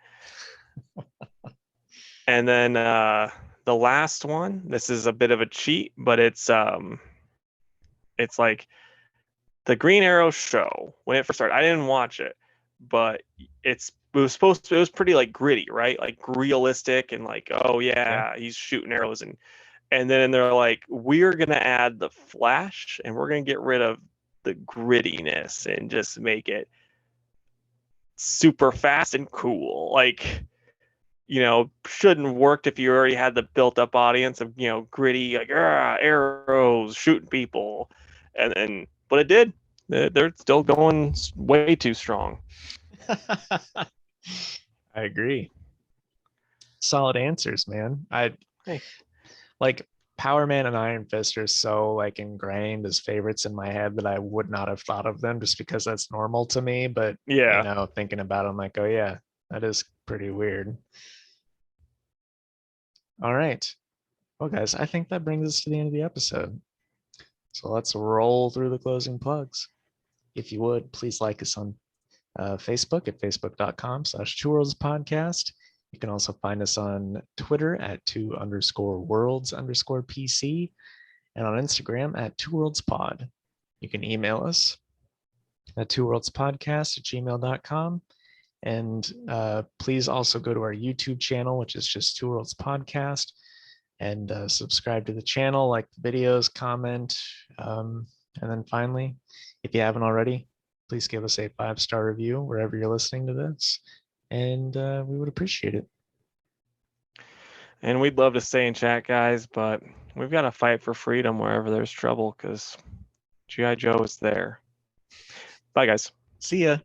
And then the last one, this is a bit of a cheat, but it's like the Green Arrow show when it first started. I didn't watch it, but it was pretty like gritty, right? Like realistic and like, oh yeah, he's shooting arrows and then they're like, we're gonna add the Flash and we're gonna get rid of the grittiness and just make it super fast and cool. Like shouldn't have worked if you already had the built up audience of, gritty, like, arrows, shooting people. But it did. They're still going way too strong. I agree. Solid answers, man. I Hey, like Power Man and Iron Fist are so like ingrained as favorites in my head that I would not have thought of them just because that's normal to me. But yeah. thinking about it, I'm like, oh yeah, that is pretty weird. All right. Well, guys, I think that brings us to the end of the episode. So let's roll through the closing plugs. If you would, please like us on Facebook at facebook.com/Two Worlds Podcast. You can also find us on Twitter at two_worlds_PC and on Instagram at Two Worlds Pod. You can email us at twoworldspodcast@gmail.com. And please also go to our YouTube channel, which is just Two Worlds Podcast, and subscribe to the channel, like the videos, comment. And then finally, if you haven't already, please give us a 5-star review wherever you're listening to this. And we would appreciate it. And we'd love to stay in chat, guys, but we've got to fight for freedom wherever there's trouble because G.I. Joe is there. Bye, guys. See ya.